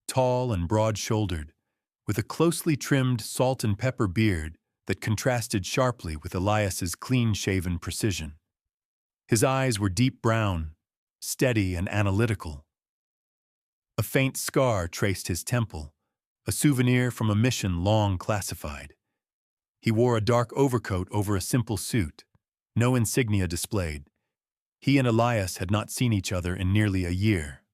tall and broad-shouldered, with a closely trimmed salt and pepper beard that contrasted sharply with Elias's clean-shaven precision. His eyes were deep brown, steady and analytical. A faint scar traced his temple, a souvenir from a mission long classified. He wore a dark overcoat over a simple suit, no insignia displayed. He and Elias had not seen each other in nearly a year.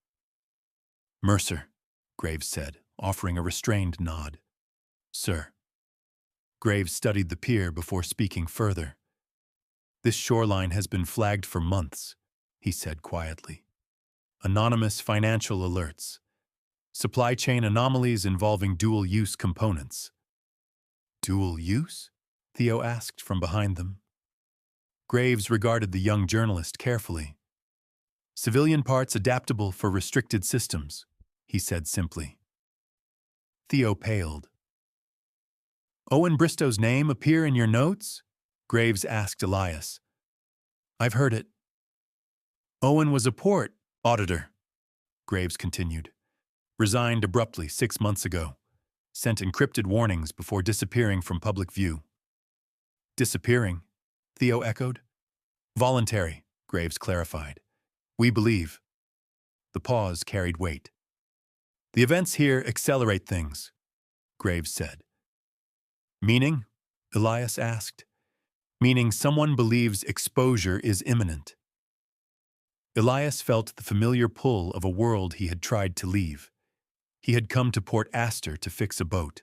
"Mercer," Graves said, offering a restrained nod. "Sir." Graves studied the pier before speaking further. "This shoreline has been flagged for months," he said quietly. "Anonymous financial alerts. Supply chain anomalies involving dual-use components." "Dual use?" Theo asked from behind them. Graves regarded the young journalist carefully. "Civilian parts adaptable for restricted systems," he said simply. Theo paled. "Owen Bristow's name appear in your notes?" Graves asked Elias. "I've heard it." "Owen was a port auditor," Graves continued. "Resigned abruptly 6 months ago. Sent encrypted warnings before disappearing from public view." "Disappearing?" Theo echoed. "Voluntary," Graves clarified. "We believe." The pause carried weight. "The events here accelerate things," Graves said. "Meaning?" Elias asked. "Meaning someone believes exposure is imminent." Elias felt the familiar pull of a world he had tried to leave. He had come to Port Astor to fix a boat.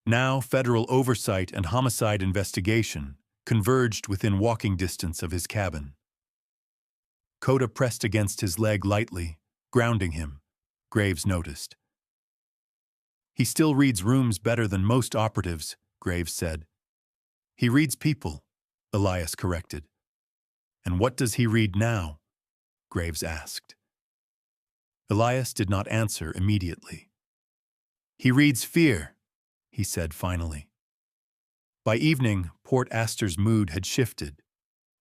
Now federal oversight and homicide investigation converged within walking distance of his cabin. Coda pressed against his leg lightly, grounding him, Graves noticed. "He still reads rooms better than most operatives," Graves said. "He reads people," Elias corrected. "And what does he read now?" Graves asked. Elias did not answer immediately. "He reads fear," he said finally. By evening, Port Astor's mood had shifted.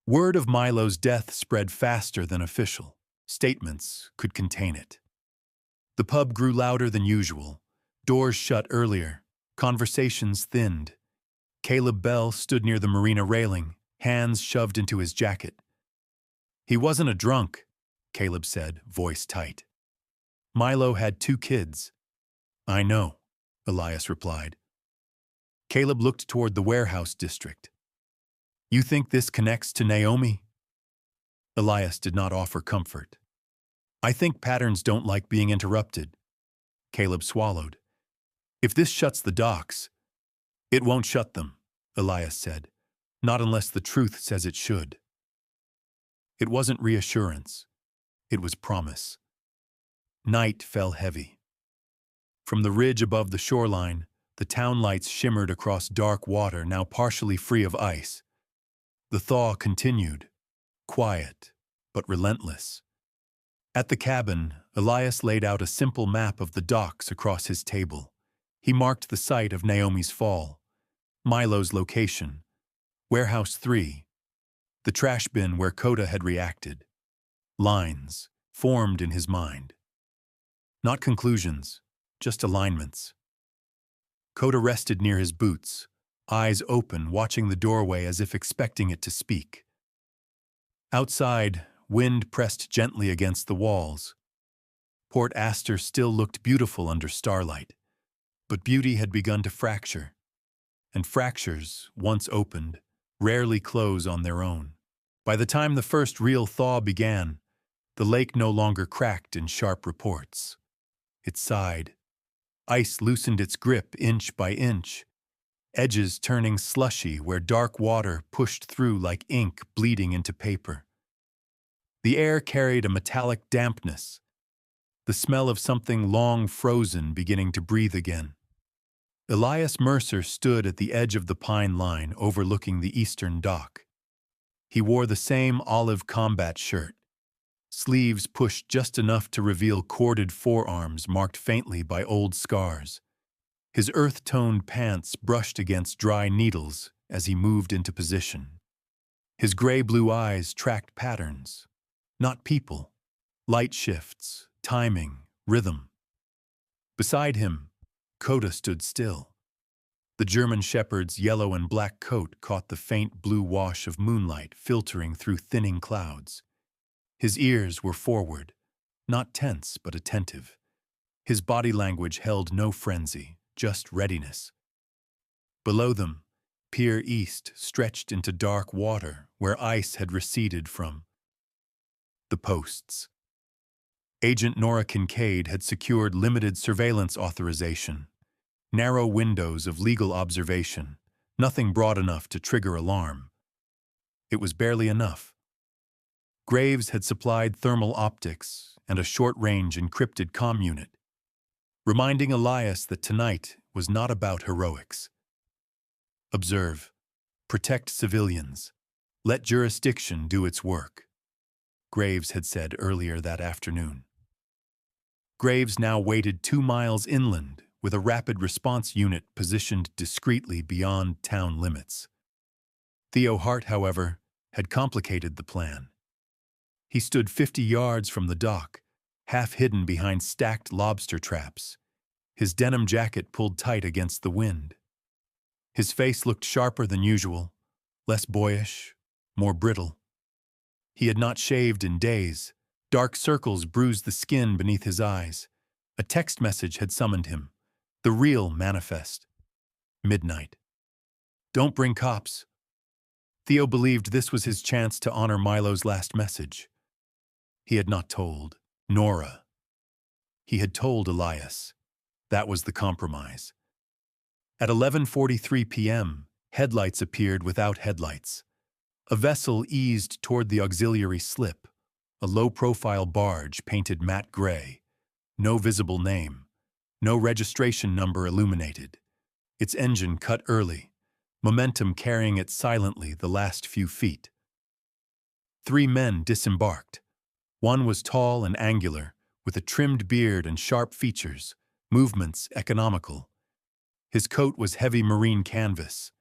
Word of Milo's death spread faster than official statements could contain it. The pub grew louder than usual. Doors shut earlier. Conversations thinned. Caleb Bell stood near the marina railing, hands shoved into his jacket. "He wasn't a drunk," Caleb said, voice tight. "Milo had 2 kids." "I know," Elias replied. Caleb looked toward the warehouse district. "You think this connects to Naomi?" Elias did not offer comfort. "I think patterns don't like being interrupted." Caleb swallowed. "If this shuts the docks—" "It won't shut them," Elias said. "Not unless the truth says it should." It wasn't reassurance. It was promise. Night fell heavy. From the ridge above the shoreline, the town lights shimmered across dark water now partially free of ice. The thaw continued, quiet but relentless. At the cabin, Elias laid out a simple map of the docks across his table. He marked the site of Naomi's fall, Milo's location, Warehouse 3, the trash bin where Coda had reacted. Lines formed in his mind. Not conclusions, just alignments. Coda rested near his boots, eyes open, watching the doorway as if expecting it to speak. Outside, wind pressed gently against the walls. Port Astor still looked beautiful under starlight, but beauty had begun to fracture, and fractures, once opened, rarely close on their own. By the time the first real thaw began, the lake no longer cracked in sharp reports. It sighed. Ice loosened its grip inch by inch, edges turning slushy where dark water pushed through like ink bleeding into paper. The air carried a metallic dampness, the smell of something long frozen beginning to breathe again. Elias Mercer stood at the edge of the pine line overlooking the eastern dock. He wore the same olive combat shirt, sleeves pushed just enough to reveal corded forearms marked faintly by old scars. His earth-toned pants brushed against dry needles as he moved into position. His gray-blue eyes tracked patterns, not people, light shifts, timing, rhythm. Beside him, Coda stood still. The German shepherd's yellow and black coat caught the faint blue wash of moonlight filtering through thinning clouds. His ears were forward, not tense but attentive. His body language held no frenzy, just readiness. Below them, Pier East stretched into dark water where ice had receded from the posts. Agent Nora Kincaid had secured limited surveillance authorization, narrow windows of legal observation, Nothing broad enough to trigger alarm. It was barely enough. Graves had supplied thermal optics and a short-range encrypted comm unit, reminding Elias that tonight was not about heroics. Observe, protect civilians, let jurisdiction do its work, Graves had said earlier that afternoon. Graves now waited 2 miles inland with a rapid response unit positioned discreetly beyond town limits. Theo Hart, however, had complicated the plan. He stood 50 yards from the dock, half hidden behind stacked lobster traps, his denim jacket pulled tight against the wind. His face looked sharper than usual, less boyish, more brittle. He had not shaved in days. Dark circles bruised the skin beneath his eyes. A text message had summoned him. The real manifest. Midnight. Don't bring cops. Theo believed this was his chance to honor Milo's last message. He had not told Nora. He had told Elias. That was the compromise. At 11:43 p.m., headlights appeared without headlights. A vessel eased toward the auxiliary slip, a low-profile barge painted matte gray. No visible name, no registration number illuminated. Its engine cut early, momentum carrying it silently the last few feet. 3 men disembarked. One was tall and angular, with a trimmed beard and sharp features, movements economical. His coat was heavy marine canvas.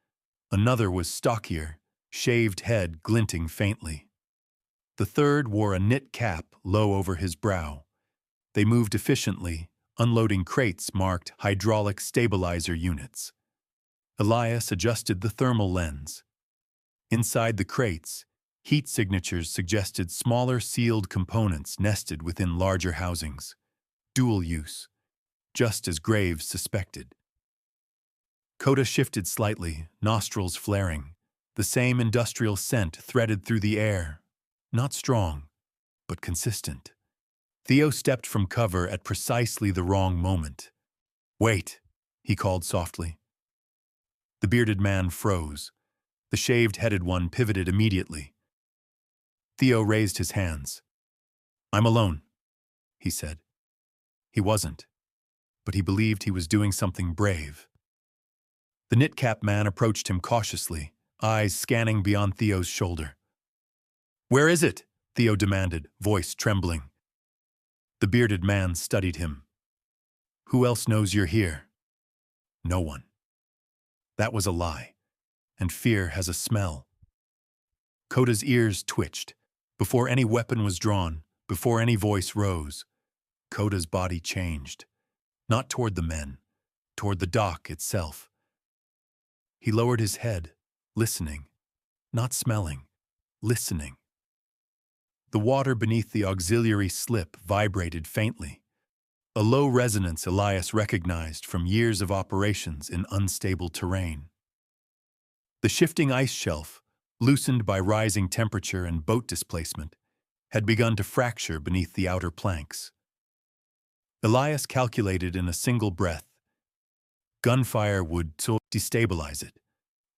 Another was stockier, shaved head glinting faintly. The third wore a knit cap low over his brow. They moved efficiently, unloading crates marked hydraulic stabilizer units. Elias adjusted the thermal lens. Inside the crates, heat signatures suggested smaller sealed components nested within larger housings. Dual use, just as Graves suspected. Coda shifted slightly, nostrils flaring. The same industrial scent threaded through the air. Not strong, but consistent. Theo stepped from cover at precisely the wrong moment. "Wait," he called softly. The bearded man froze. The shaved-headed one pivoted immediately. Theo raised his hands. "I'm alone," he said. He wasn't, but he believed he was doing something brave. The knit-cap man approached him cautiously, eyes scanning beyond Theo's shoulder. "Where is it?" Theo demanded, voice trembling. The bearded man studied him. "Who else knows you're here?" "No one." That was a lie, and fear has a smell. Coda's ears twitched. Before any weapon was drawn, before any voice rose, Coda's body changed. Not toward the men, toward the dock itself. He lowered his head, listening, not smelling, listening. The water beneath the auxiliary slip vibrated faintly, a low resonance Elias recognized from years of operations in unstable terrain. The shifting ice shelf, loosened by rising temperature and boat displacement, had begun to fracture beneath the outer planks. Elias calculated in a single breath. Gunfire would destabilize it.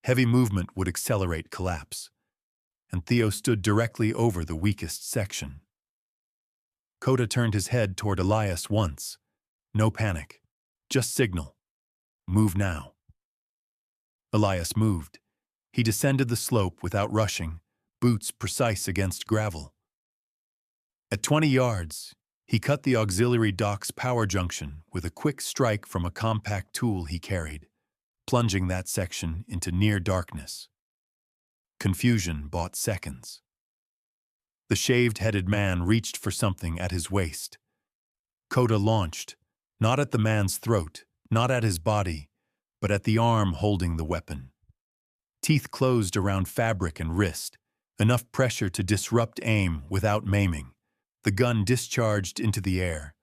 Heavy movement would accelerate collapse. And Theo stood directly over the weakest section. Coda turned his head toward Elias once. No panic. Just signal. Move now. Elias moved. He descended the slope without rushing, boots precise against gravel. At 20 yards, he cut the auxiliary dock's power junction with a quick strike from a compact tool he carried, plunging that section into near darkness. Confusion bought seconds. The shaved-headed man reached for something at his waist. Coda launched, not at the man's throat, not at his body, but at the arm holding the weapon. Teeth closed around fabric and wrist, enough pressure to disrupt aim without maiming. The gun discharged into the air.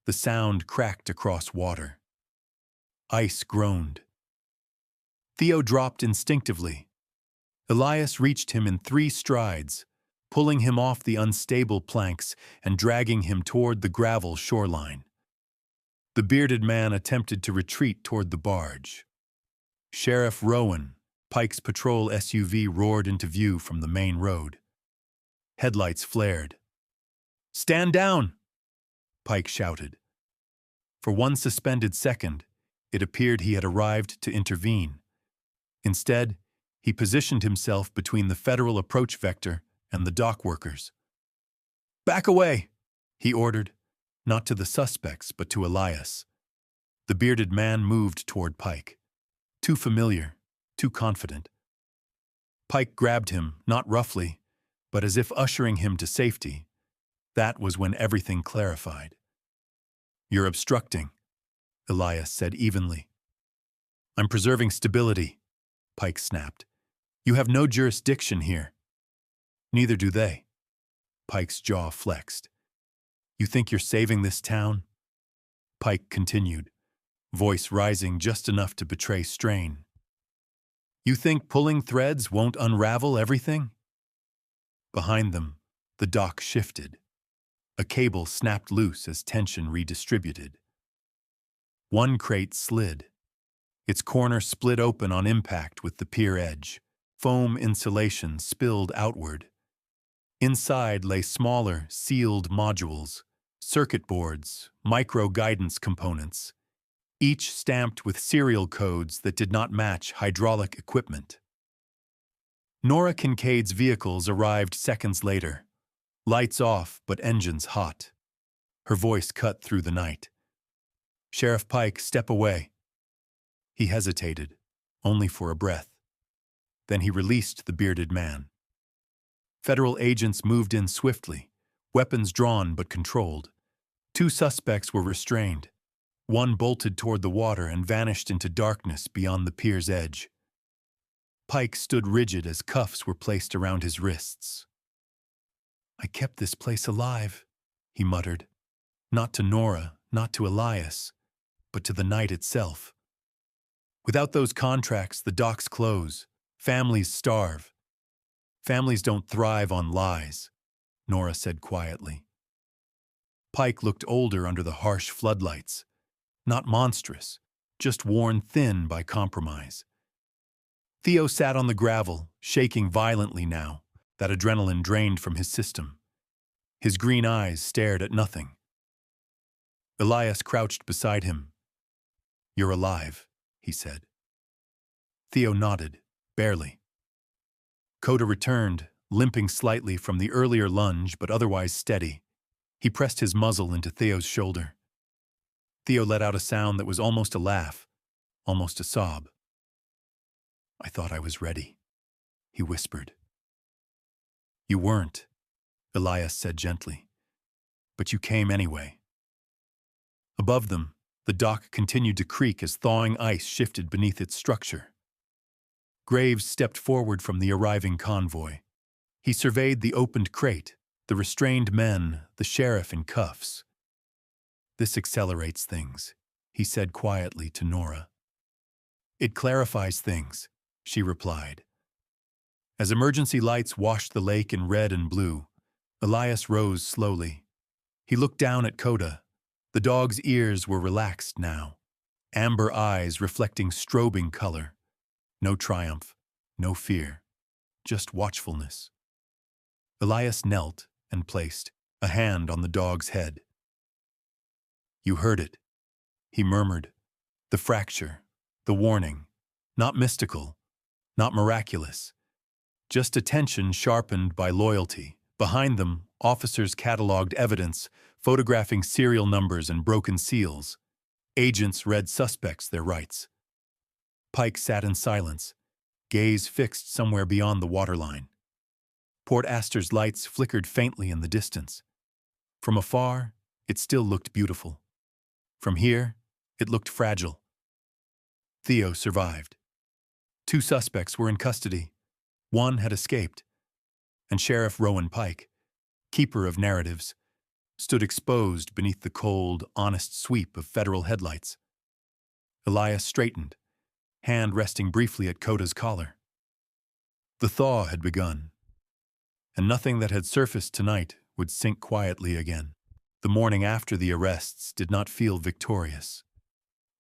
The sound cracked across water. Ice groaned. Theo dropped instinctively. Elias reached him in 3 strides, pulling him off the unstable planks and dragging him toward the gravel shoreline. The bearded man attempted to retreat toward the barge. Sheriff Rowan, Pike's patrol SUV roared into view from the main road. Headlights flared. "Stand down!" Pike shouted. For one suspended second, it appeared he had arrived to intervene. Instead, he positioned himself between the federal approach vector and the dock workers. "Back away!" he ordered, not to the suspects but to Elias. The bearded man moved toward Pike. Too familiar, too confident. Pike grabbed him, not roughly, but as if ushering him to safety. That was when everything clarified. "You're obstructing," Elias said evenly. "I'm preserving stability," Pike snapped. "You have no jurisdiction here." "Neither do they." Pike's jaw flexed. "You think you're saving this town?" Pike continued, voice rising just enough to betray strain. "You think pulling threads won't unravel everything?" Behind them, the dock shifted. A cable snapped loose as tension redistributed. One crate slid. Its corner split open on impact with the pier edge. Foam insulation spilled outward. Inside lay smaller, sealed modules, circuit boards, micro-guidance components, each stamped with serial codes that did not match hydraulic equipment. Nora Kincaid's vehicles arrived seconds later, lights off but engines hot. Her voice cut through the night. "Sheriff Pike, step away." He hesitated, only for a breath. Then he released the bearded man. Federal agents moved in swiftly, weapons drawn but controlled. 2 suspects were restrained. One bolted toward the water and vanished into darkness beyond the pier's edge. Pike stood rigid as cuffs were placed around his wrists. "I kept this place alive," he muttered. Not to Nora, not to Elias, but to the night itself. Without those contracts, the docks close. Families starve. "Families don't thrive on lies," Nora said quietly. Pike looked older under the harsh floodlights. Not monstrous, just worn thin by compromise. Theo sat on the gravel, shaking violently now, that adrenaline drained from his system. His green eyes stared at nothing. Elias crouched beside him. "You're alive," he said. Theo nodded, barely. Coda returned, limping slightly from the earlier lunge but otherwise steady. He pressed his muzzle into Theo's shoulder. Theo let out a sound that was almost a laugh, almost a sob. "I thought I was ready," he whispered. "You weren't," Elias said gently. "But you came anyway." Above them, the dock continued to creak as thawing ice shifted beneath its structure. Graves stepped forward from the arriving convoy. He surveyed the opened crate, the restrained men, the sheriff in cuffs. "This accelerates things," he said quietly to Nora. "It clarifies things," she replied. As emergency lights washed the lake in red and blue, Elias rose slowly. He looked down at Coda. The dog's ears were relaxed now, amber eyes reflecting strobing color. No triumph, no fear, just watchfulness. Elias knelt and placed a hand on the dog's head. "You heard it," he murmured. "The fracture, the warning, not mystical, not miraculous. Just attention sharpened by loyalty. Behind them, officers cataloged evidence, photographing serial numbers and broken seals. Agents read suspects their rights. Pike sat in silence, gaze fixed somewhere beyond the waterline. Port Astor's lights flickered faintly in the distance. From afar, it still looked beautiful. From here, it looked fragile. Theo survived. 2 suspects were in custody. One had escaped. And Sheriff Rowan Pike, keeper of narratives, stood exposed beneath the cold, honest sweep of federal headlights. Elias straightened, hand resting briefly at Coda's collar. The thaw had begun, and nothing that had surfaced tonight would sink quietly again. The morning after the arrests did not feel victorious.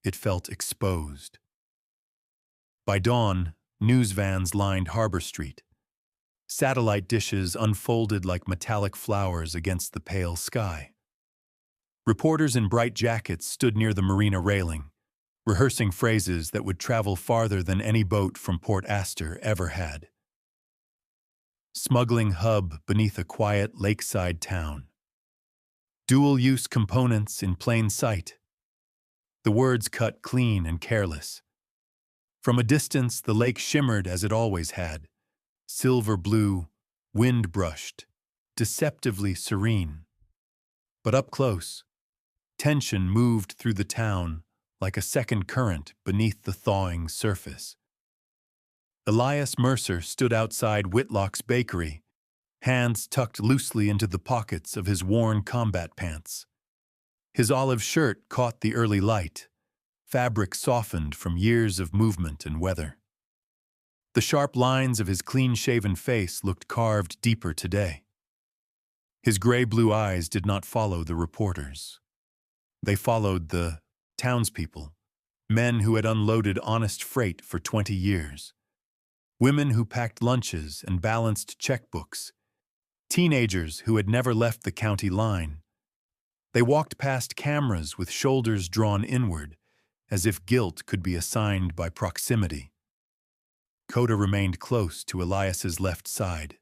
It felt exposed. By dawn, news vans lined Harbor Street. Satellite dishes unfolded like metallic flowers against the pale sky. Reporters in bright jackets stood near the marina railing, rehearsing phrases that would travel farther than any boat from Port Astor ever had. Smuggling hub beneath a quiet lakeside town. Dual-use components in plain sight. The words cut clean and careless. From a distance, the lake shimmered as it always had, silver blue, wind-brushed, deceptively serene. But up close, tension moved through the town like a second current beneath the thawing surface. Elias Mercer stood outside Whitlock's bakery, hands tucked loosely into the pockets of his worn combat pants. His olive shirt caught the early light, fabric softened from years of movement and weather. The sharp lines of his clean-shaven face looked carved deeper today. His gray-blue eyes did not follow the reporters. They followed the townspeople, men who had unloaded honest freight for 20 years, women who packed lunches and balanced checkbooks, teenagers who had never left the county line. They walked past cameras with shoulders drawn inward, as if guilt could be assigned by proximity. Coda remained close to Elias's left side.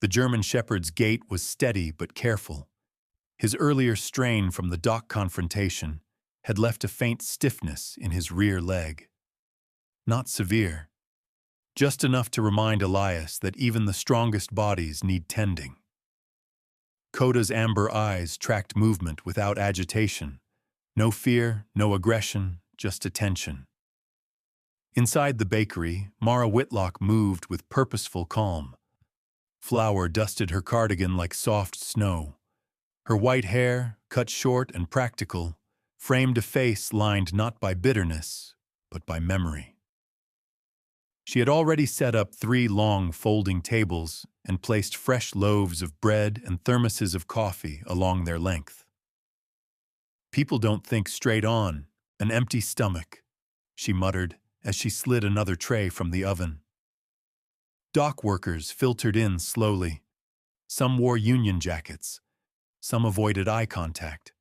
The German shepherd's gait was steady but careful. His earlier strain from the dock confrontation had left a faint stiffness in his rear leg. Not severe, just enough to remind Elias that even the strongest bodies need tending. Coda's amber eyes tracked movement without agitation. No fear, no aggression, just attention. Inside the bakery, Mara Whitlock moved with purposeful calm. Flour dusted her cardigan like soft snow. Her white hair, cut short and practical, framed a face lined not by bitterness, but by memory. She had already set up 3 long folding tables and placed fresh loaves of bread and thermoses of coffee along their length. "People don't think straight on, an empty stomach," she muttered as she slid another tray from the oven. Dock workers filtered in slowly. Some wore union jackets. Some avoided eye contact.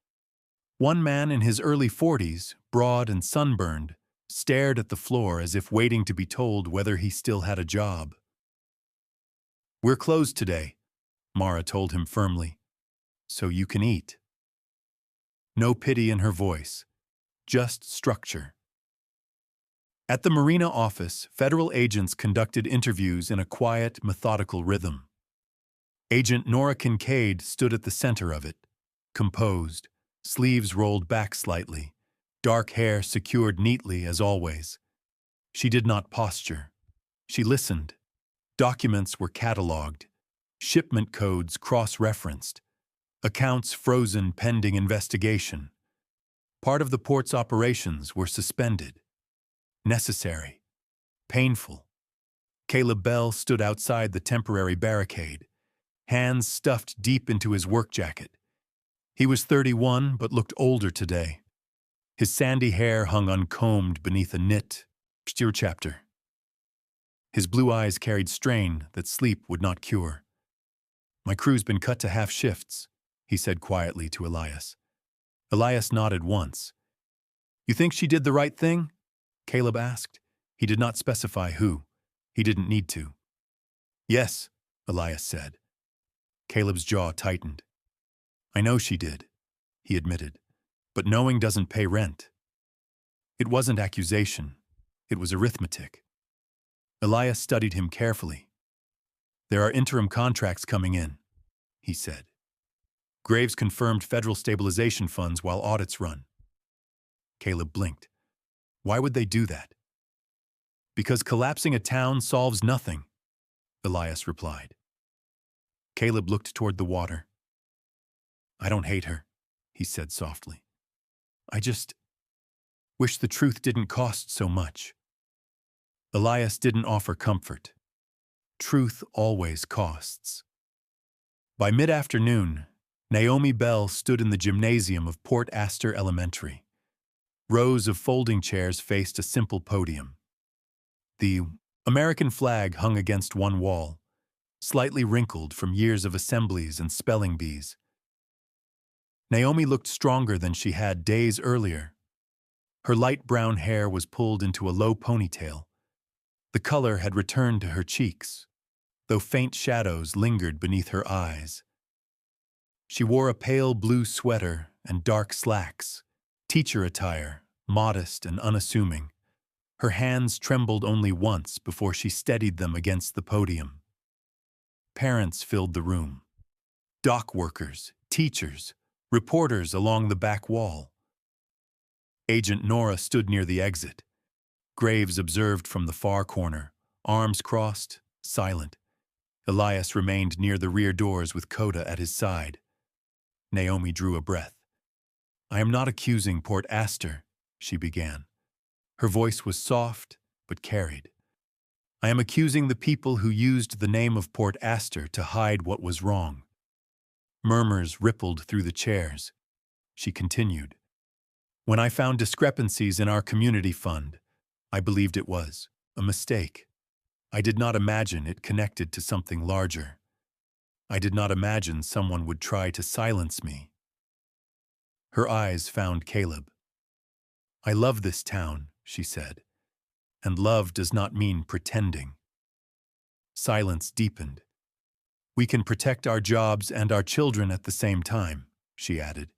One man in his early 40s, broad and sunburned, stared at the floor as if waiting to be told whether he still had a job. "We're closed today," Mara told him firmly, "so you can eat." No pity in her voice, just structure. At the marina office, federal agents conducted interviews in a quiet, methodical rhythm. Agent Nora Kincaid stood at the center of it, composed, sleeves rolled back slightly, dark hair secured neatly as always. She did not posture. She listened. Documents were cataloged, shipment codes cross-referenced, accounts frozen pending investigation. Part of the port's operations were suspended. Necessary. Painful. Caleb Bell stood outside the temporary barricade, hands stuffed deep into his work jacket. He was 31 but looked older today. His sandy hair hung uncombed beneath a knit chapter. His blue eyes carried strain that sleep would not cure. "My crew's been cut to half shifts," he said quietly to Elias. Elias nodded once. "You think she did the right thing?" Caleb asked. He did not specify who. He didn't need to. "Yes," Elias said. Caleb's jaw tightened. "I know she did," he admitted, "but knowing doesn't pay rent." It wasn't accusation. It was arithmetic. Elias studied him carefully. "There are interim contracts coming in," he said. "Graves confirmed federal stabilization funds while audits run." Caleb blinked. "Why would they do that?" "Because collapsing a town solves nothing," Elias replied. Caleb looked toward the water. "I don't hate her," he said softly. "I just wish the truth didn't cost so much." Elias didn't offer comfort. Truth always costs. By mid-afternoon, Naomi Bell stood in the gymnasium of Port Astor Elementary. Rows of folding chairs faced a simple podium. The American flag hung against one wall, slightly wrinkled from years of assemblies and spelling bees. Naomi looked stronger than she had days earlier. Her light brown hair was pulled into a low ponytail. The color had returned to her cheeks, though faint shadows lingered beneath her eyes. She wore a pale blue sweater and dark slacks, teacher attire, modest and unassuming. Her hands trembled only once before she steadied them against the podium. Parents filled the room. Dock workers, teachers, reporters along the back wall. Agent Nora stood near the exit. Graves observed from the far corner, arms crossed, silent. Elias remained near the rear doors with Coda at his side. Naomi drew a breath. "I am not accusing Port Astor," she began. Her voice was soft, but carried. "I am accusing the people who used the name of Port Astor to hide what was wrong." Murmurs rippled through the chairs. She continued. "When I found discrepancies in our community fund, I believed it was a mistake. I did not imagine it connected to something larger. I did not imagine someone would try to silence me." Her eyes found Caleb. "I love this town," she said, "and love does not mean pretending." Silence deepened. "We can protect our jobs and our children at the same time," she added,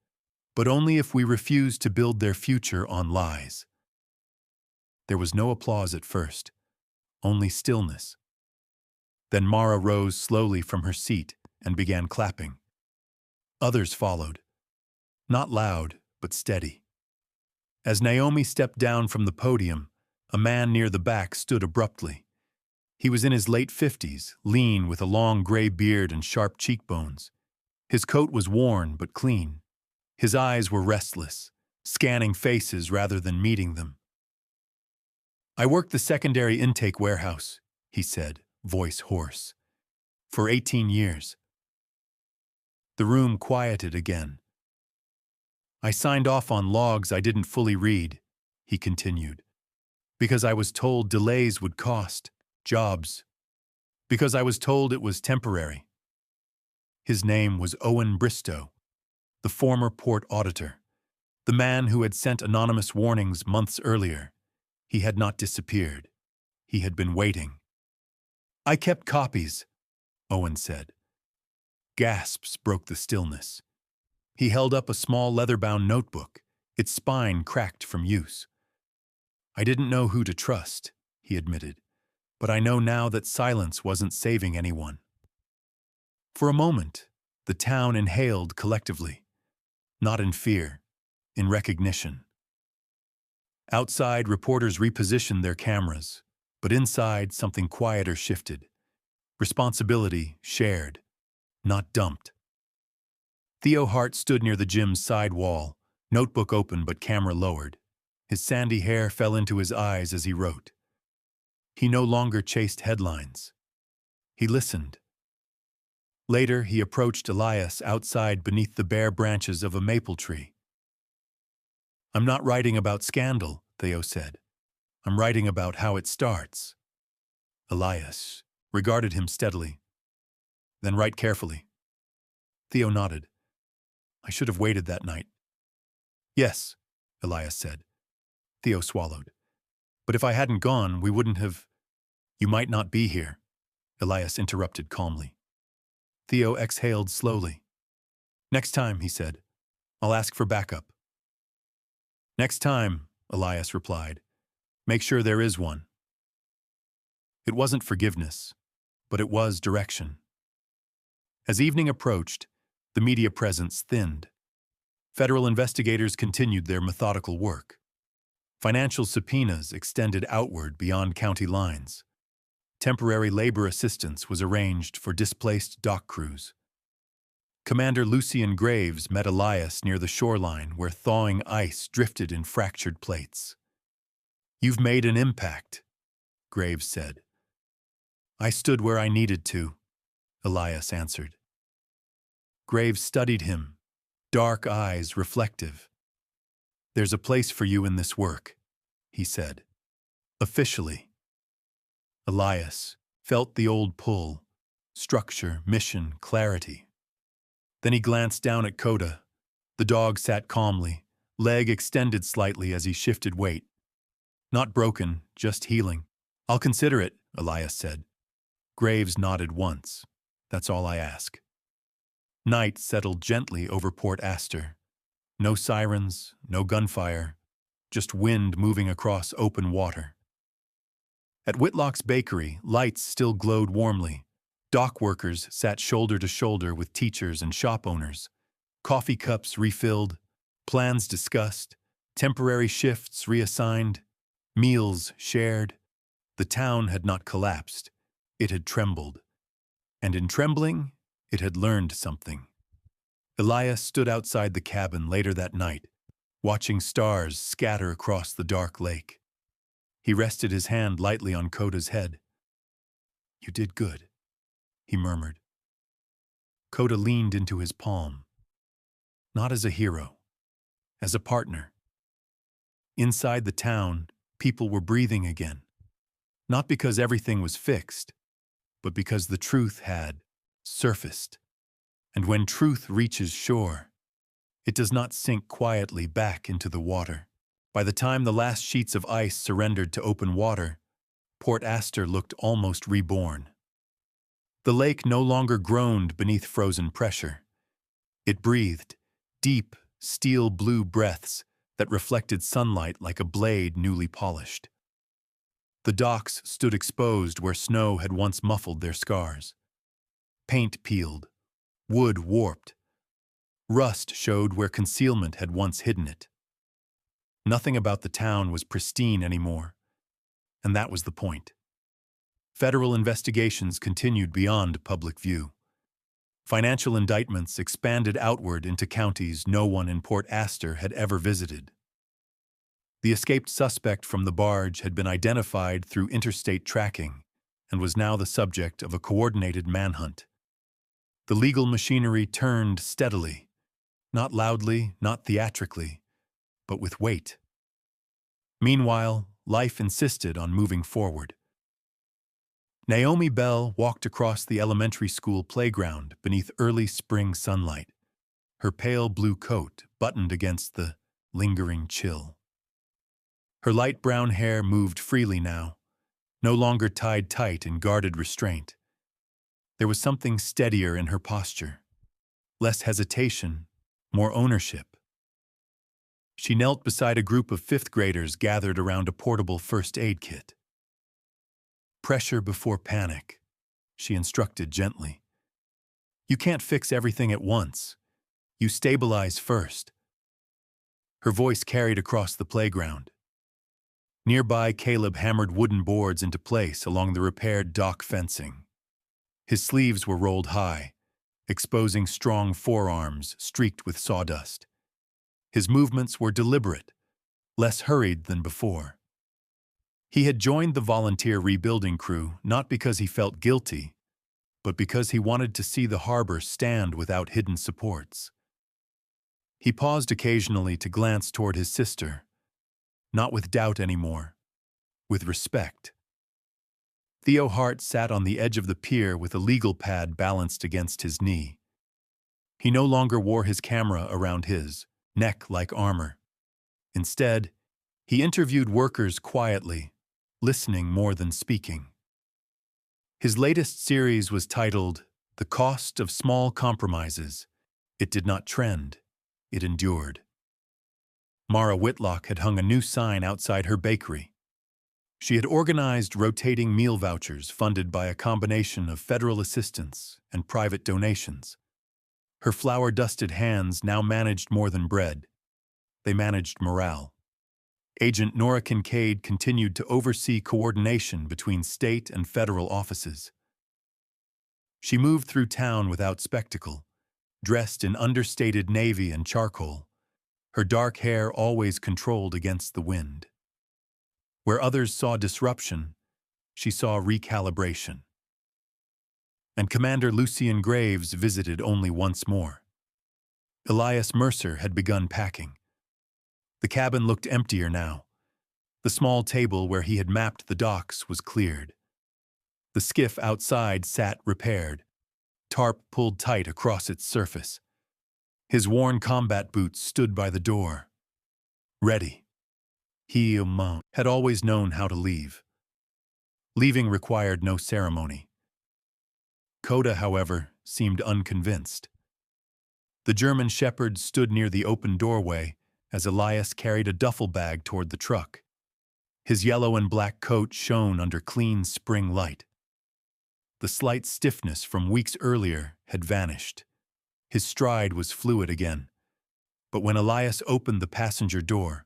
"but only if we refuse to build their future on lies." There was no applause at first, only stillness. Then Mara rose slowly from her seat and began clapping. Others followed, not loud, but steady. As Naomi stepped down from the podium, a man near the back stood abruptly. He was in his late 50s, lean with a long gray beard and sharp cheekbones. His coat was worn but clean. His eyes were restless, scanning faces rather than meeting them. "I worked the secondary intake warehouse," he said, voice hoarse, "for 18 years. The room quieted again. "I signed off on logs I didn't fully read," he continued, "because I was told delays would cost jobs, because I was told it was temporary." His name was Owen Bristow, the former port auditor, the man who had sent anonymous warnings months earlier. He had not disappeared. He had been waiting. "I kept copies," Owen said. Gasps broke the stillness. He held up a small leather-bound notebook, its spine cracked from use. "I didn't know who to trust," he admitted, "but I know now that silence wasn't saving anyone." For a moment, the town inhaled collectively, not in fear, in recognition. Outside, reporters repositioned their cameras, but inside, something quieter shifted. Responsibility shared, not dumped. Theo Hart stood near the gym's side wall, notebook open but camera lowered. His sandy hair fell into his eyes as he wrote. He no longer chased headlines. He listened. Later, he approached Elias outside beneath the bare branches of a maple tree. "I'm not writing about scandal," Theo said. "I'm writing about how it starts." Elias regarded him steadily. "Then write carefully." Theo nodded. "I should have waited that night." "Yes," Elias said. Theo swallowed. "But if I hadn't gone, we wouldn't have—" "You might not be here," Elias interrupted calmly. Theo exhaled slowly. "Next time," he said, "I'll ask for backup." "Next time," Elias replied, "make sure there is one." It wasn't forgiveness, but it was direction. As evening approached, the media presence thinned. Federal investigators continued their methodical work. Financial subpoenas extended outward beyond county lines. Temporary labor assistance was arranged for displaced dock crews. Commander Lucian Graves met Elias near the shoreline where thawing ice drifted in fractured plates. "You've made an impact," Graves said. "I stood where I needed to," Elias answered. Graves studied him, dark eyes reflective. "There's a place for you in this work," he said. "Officially." Elias felt the old pull, structure, mission, clarity. Then he glanced down at Coda. The dog sat calmly, leg extended slightly as he shifted weight. Not broken, just healing. "I'll consider it," Elias said. Graves nodded once. "That's all I ask." Night settled gently over Port Astor. No sirens, no gunfire, just wind moving across open water. At Whitlock's bakery, lights still glowed warmly. Dock workers sat shoulder to shoulder with teachers and shop owners. Coffee cups refilled, plans discussed, temporary shifts reassigned, meals shared. The town had not collapsed. It had trembled. And in trembling, it had learned something. Elias stood outside the cabin later that night, watching stars scatter across the dark lake. He rested his hand lightly on Coda's head. "You did good," he murmured. Coda leaned into his palm. Not as a hero, as a partner. Inside the town, people were breathing again. Not because everything was fixed, but because the truth had surfaced. And when truth reaches shore, it does not sink quietly back into the water. By the time the last sheets of ice surrendered to open water, Port Astor looked almost reborn. The lake no longer groaned beneath frozen pressure. It breathed, deep, steel-blue breaths that reflected sunlight like a blade newly polished. The docks stood exposed where snow had once muffled their scars. Paint peeled, wood warped. Rust showed where concealment had once hidden it. Nothing about the town was pristine anymore, and that was the point. Federal investigations continued beyond public view. Financial indictments expanded outward into counties no one in Port Astor had ever visited. The escaped suspect from the barge had been identified through interstate tracking and was now the subject of a coordinated manhunt. The legal machinery turned steadily, not loudly, not theatrically, but with weight. Meanwhile, life insisted on moving forward. Naomi Bell walked across the elementary school playground beneath early spring sunlight, her pale blue coat buttoned against the lingering chill. Her light brown hair moved freely now, no longer tied tight in guarded restraint. There was something steadier in her posture, less hesitation, more ownership. She knelt beside a group of fifth graders gathered around a portable first aid kit. "Pressure before panic," she instructed gently. "You can't fix everything at once. You stabilize first." Her voice carried across the playground. Nearby, Caleb hammered wooden boards into place along the repaired dock fencing. His sleeves were rolled high, exposing strong forearms streaked with sawdust. His movements were deliberate, less hurried than before. He had joined the volunteer rebuilding crew not because he felt guilty, but because he wanted to see the harbor stand without hidden supports. He paused occasionally to glance toward his sister, not with doubt anymore, with respect. Theo Hart sat on the edge of the pier with a legal pad balanced against his knee. He no longer wore his camera around his neck like armor. Instead, he interviewed workers quietly, listening more than speaking. His latest series was titled "The Cost of Small Compromises." It did not trend, it endured. Mara Whitlock had hung a new sign outside her bakery. She had organized rotating meal vouchers funded by a combination of federal assistance and private donations. Her flour-dusted hands now managed more than bread. They managed morale. Agent Nora Kincaid continued to oversee coordination between state and federal offices. She moved through town without spectacle, dressed in understated navy and charcoal, her dark hair always controlled against the wind. Where others saw disruption, she saw recalibration. And Commander Lucien Graves visited only once more. Elias Mercer had begun packing. The cabin looked emptier now. The small table where he had mapped the docks was cleared. The skiff outside sat repaired, tarp pulled tight across its surface. His worn combat boots stood by the door. Ready. He had always known how to leave. Leaving required no ceremony. Coda, however, seemed unconvinced. The German shepherd stood near the open doorway as Elias carried a duffel bag toward the truck. His yellow and black coat shone under clean spring light. The slight stiffness from weeks earlier had vanished. His stride was fluid again. But when Elias opened the passenger door,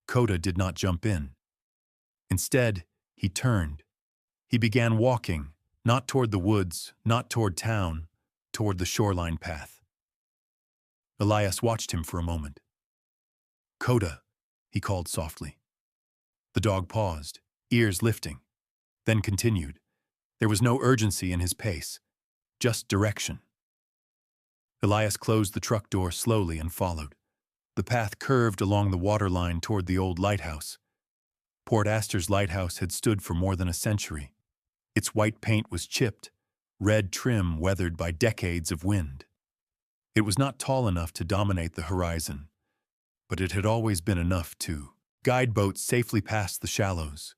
Coda did not jump in. Instead, he turned. He began walking, not toward the woods, not toward town, toward the shoreline path. Elias watched him for a moment. "Coda," he called softly. The dog paused, ears lifting, then continued. There was no urgency in his pace, just direction. Elias closed the truck door slowly and followed. The path curved along the waterline toward the old lighthouse. Port Astor's lighthouse had stood for more than a century. Its white paint was chipped, red trim weathered by decades of wind. It was not tall enough to dominate the horizon, but it had always been enough to guide boats safely past the shallows.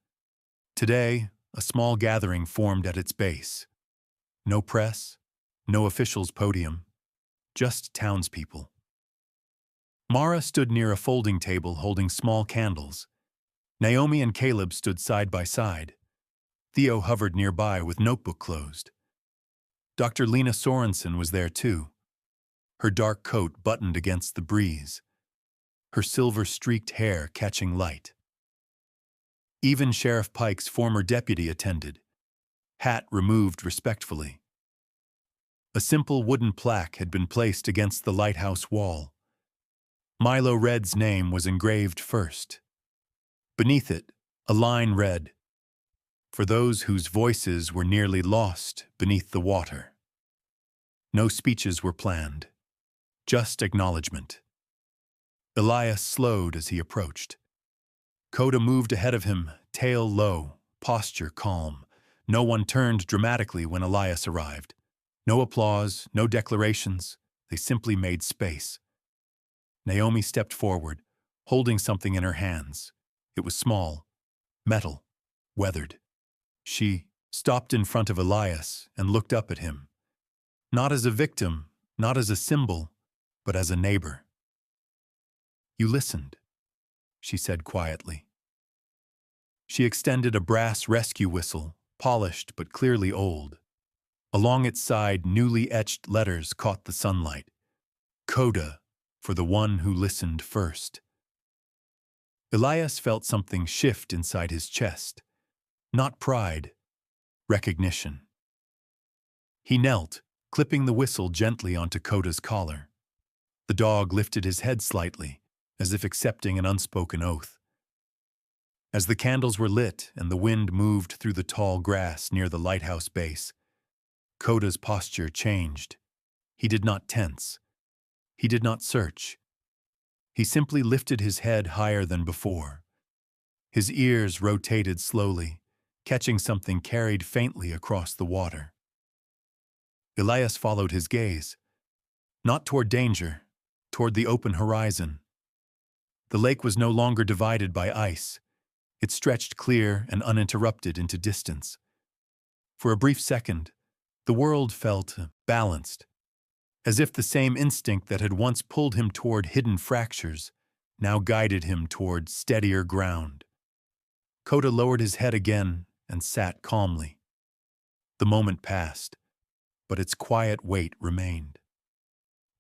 Today, a small gathering formed at its base. No press, no official's podium, just townspeople. Mara stood near a folding table holding small candles. Naomi and Caleb stood side by side. Theo hovered nearby with notebook closed. Dr. Lena Sorensen was there too, her dark coat buttoned against the breeze, her silver-streaked hair catching light. Even Sheriff Pike's former deputy attended, hat removed respectfully. A simple wooden plaque had been placed against the lighthouse wall. Milo Red's name was engraved first. Beneath it, a line read, "For those whose voices were nearly lost beneath the water." No speeches were planned, just acknowledgement. Elias slowed as he approached. Coda moved ahead of him, tail low, posture calm. No one turned dramatically when Elias arrived. No applause, no declarations. They simply made space. Naomi stepped forward, holding something in her hands. It was small, metal, weathered. She stopped in front of Elias and looked up at him. Not as a victim, not as a symbol, but as a neighbor. "You listened," she said quietly. She extended a brass rescue whistle, polished but clearly old. Along its side, newly etched letters caught the sunlight. "Coda, for the one who listened first." Elias felt something shift inside his chest. Not pride, recognition. He knelt, clipping the whistle gently onto Coda's collar. The dog lifted his head slightly, as if accepting an unspoken oath. As the candles were lit and the wind moved through the tall grass near the lighthouse base, Coda's posture changed. He did not tense. He did not search. He simply lifted his head higher than before. His ears rotated slowly, catching something carried faintly across the water. Elias followed his gaze, not toward danger, toward the open horizon. The lake was no longer divided by ice. It stretched clear and uninterrupted into distance. For a brief second, the world felt balanced, as if the same instinct that had once pulled him toward hidden fractures now guided him toward steadier ground. Coda lowered his head again and sat calmly. The moment passed, but its quiet weight remained.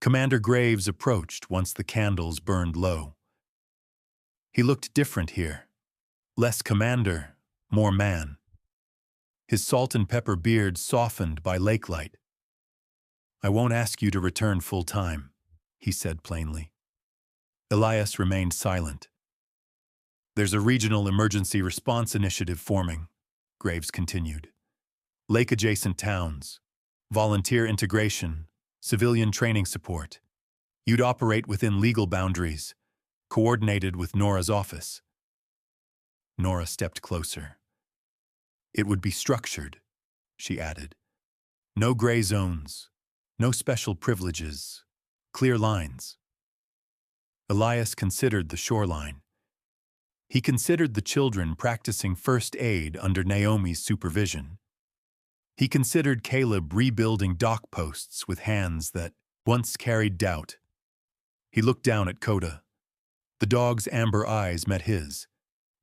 Commander Graves approached once the candles burned low. He looked different here. Less commander, more man. His salt and pepper beard softened by lake light. "I won't ask you to return full time," he said plainly. Elias remained silent. "There's a regional emergency response initiative forming," Graves continued. "Lake-adjacent towns, volunteer integration, civilian training support. You'd operate within legal boundaries, coordinated with Nora's office." Nora stepped closer. "It would be structured, she added. No gray zones, no special privileges, clear lines. Elias considered the shoreline. He considered the children practicing first aid under Naomi's supervision. He considered Caleb rebuilding dock posts with hands that once carried doubt. He looked down at Coda. The dog's amber eyes met his,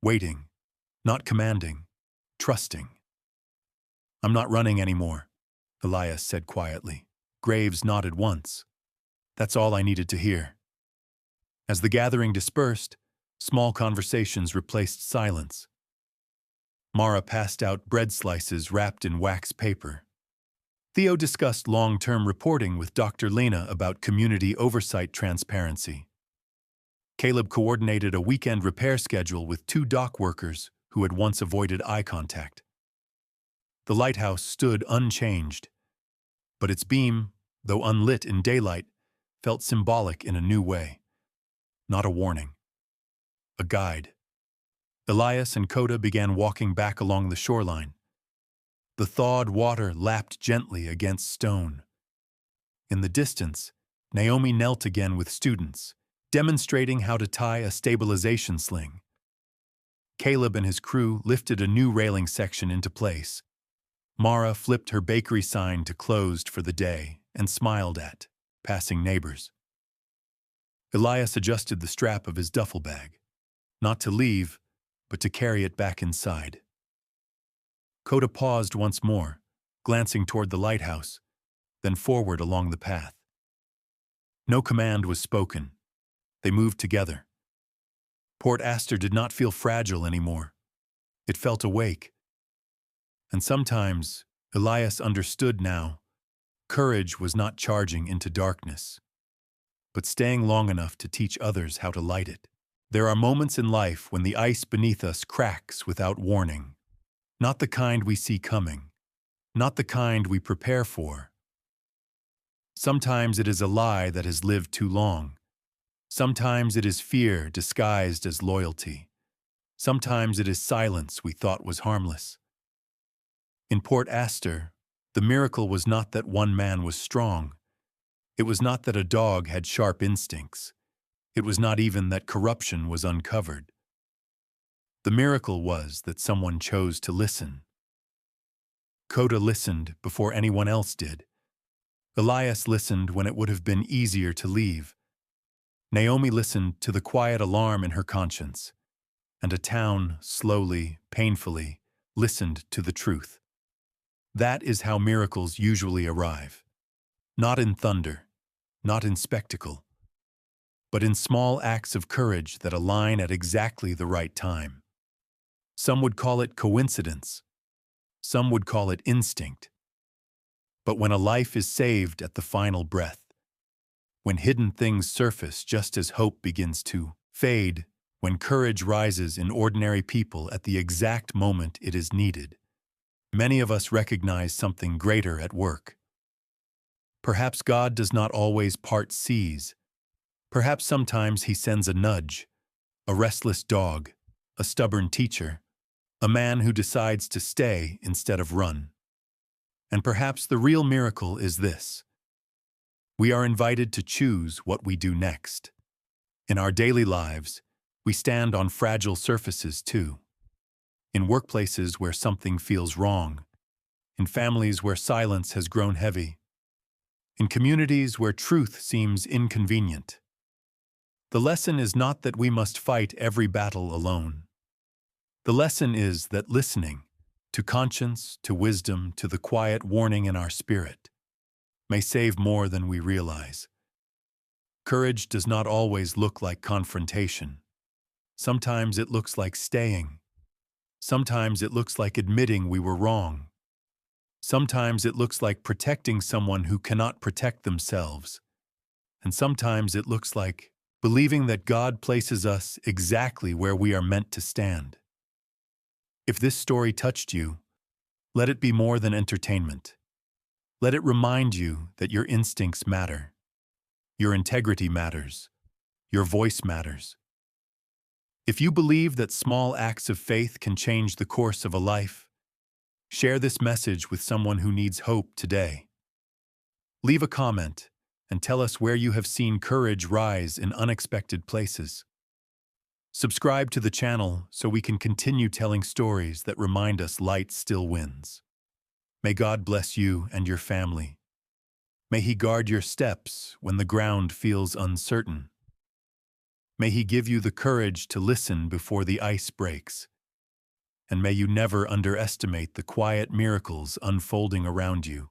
waiting, not commanding, trusting. I'm not running anymore, Elias said quietly. Graves nodded once. That's all I needed to hear. As the gathering dispersed, small conversations replaced silence. Mara passed out bread slices wrapped in wax paper. Theo discussed long-term reporting with Dr. Lena about community oversight transparency. Caleb coordinated a weekend repair schedule with 2 dock workers who had once avoided eye contact. The lighthouse stood unchanged, but its beam, though unlit in daylight, felt symbolic in a new way. Not a warning. A guide. Elias and Coda began walking back along the shoreline. The thawed water lapped gently against stone. In the distance, Naomi knelt again with students, demonstrating how to tie a stabilization sling. Caleb and his crew lifted a new railing section into place. Mara flipped her bakery sign to closed for the day and smiled at passing neighbors. Elias adjusted the strap of his duffel bag, not to leave, but to carry it back inside. Coda paused once more, glancing toward the lighthouse, then forward along the path. No command was spoken. They moved together. Port Astor did not feel fragile anymore. It felt awake. And sometimes, Elias understood now, courage was not charging into darkness, but staying long enough to teach others how to light it. There are moments in life when the ice beneath us cracks without warning. Not the kind we see coming, not the kind we prepare for. Sometimes it is a lie that has lived too long. Sometimes it is fear disguised as loyalty. Sometimes it is silence we thought was harmless. In Port Astor, the miracle was not that one man was strong. It was not that a dog had sharp instincts. It was not even that corruption was uncovered. The miracle was that someone chose to listen. Coda listened before anyone else did. Elias listened when it would have been easier to leave. Naomi listened to the quiet alarm in her conscience, and a town slowly, painfully, listened to the truth. That is how miracles usually arrive. Not in thunder, not in spectacle, but in small acts of courage that align at exactly the right time. Some would call it coincidence. Some would call it instinct. But when a life is saved at the final breath, when hidden things surface just as hope begins to fade, when courage rises in ordinary people at the exact moment it is needed, many of us recognize something greater at work. Perhaps God does not always part seas. Perhaps sometimes He sends a nudge, a restless dog, a stubborn teacher, a man who decides to stay instead of run. And perhaps the real miracle is this: we are invited to choose what we do next. In our daily lives, we stand on fragile surfaces too. In workplaces where something feels wrong, in families where silence has grown heavy, in communities where truth seems inconvenient. The lesson is not that we must fight every battle alone. The lesson is that listening to conscience, to wisdom, to the quiet warning in our spirit may save more than we realize. Courage does not always look like confrontation. Sometimes it looks like staying. Sometimes it looks like admitting we were wrong. Sometimes it looks like protecting someone who cannot protect themselves. And sometimes it looks like believing that God places us exactly where we are meant to stand. If this story touched you, let it be more than entertainment. Let it remind you that your instincts matter. Your integrity matters. Your voice matters. If you believe that small acts of faith can change the course of a life, Share this message with someone who needs hope today. Leave a comment and tell us where you have seen courage rise in unexpected places. Subscribe to the channel so we can continue telling stories that remind us light still wins. May God bless you and your family. May He guard your steps when the ground feels uncertain. May He give you the courage to listen before the ice breaks. And may you never underestimate the quiet miracles unfolding around you.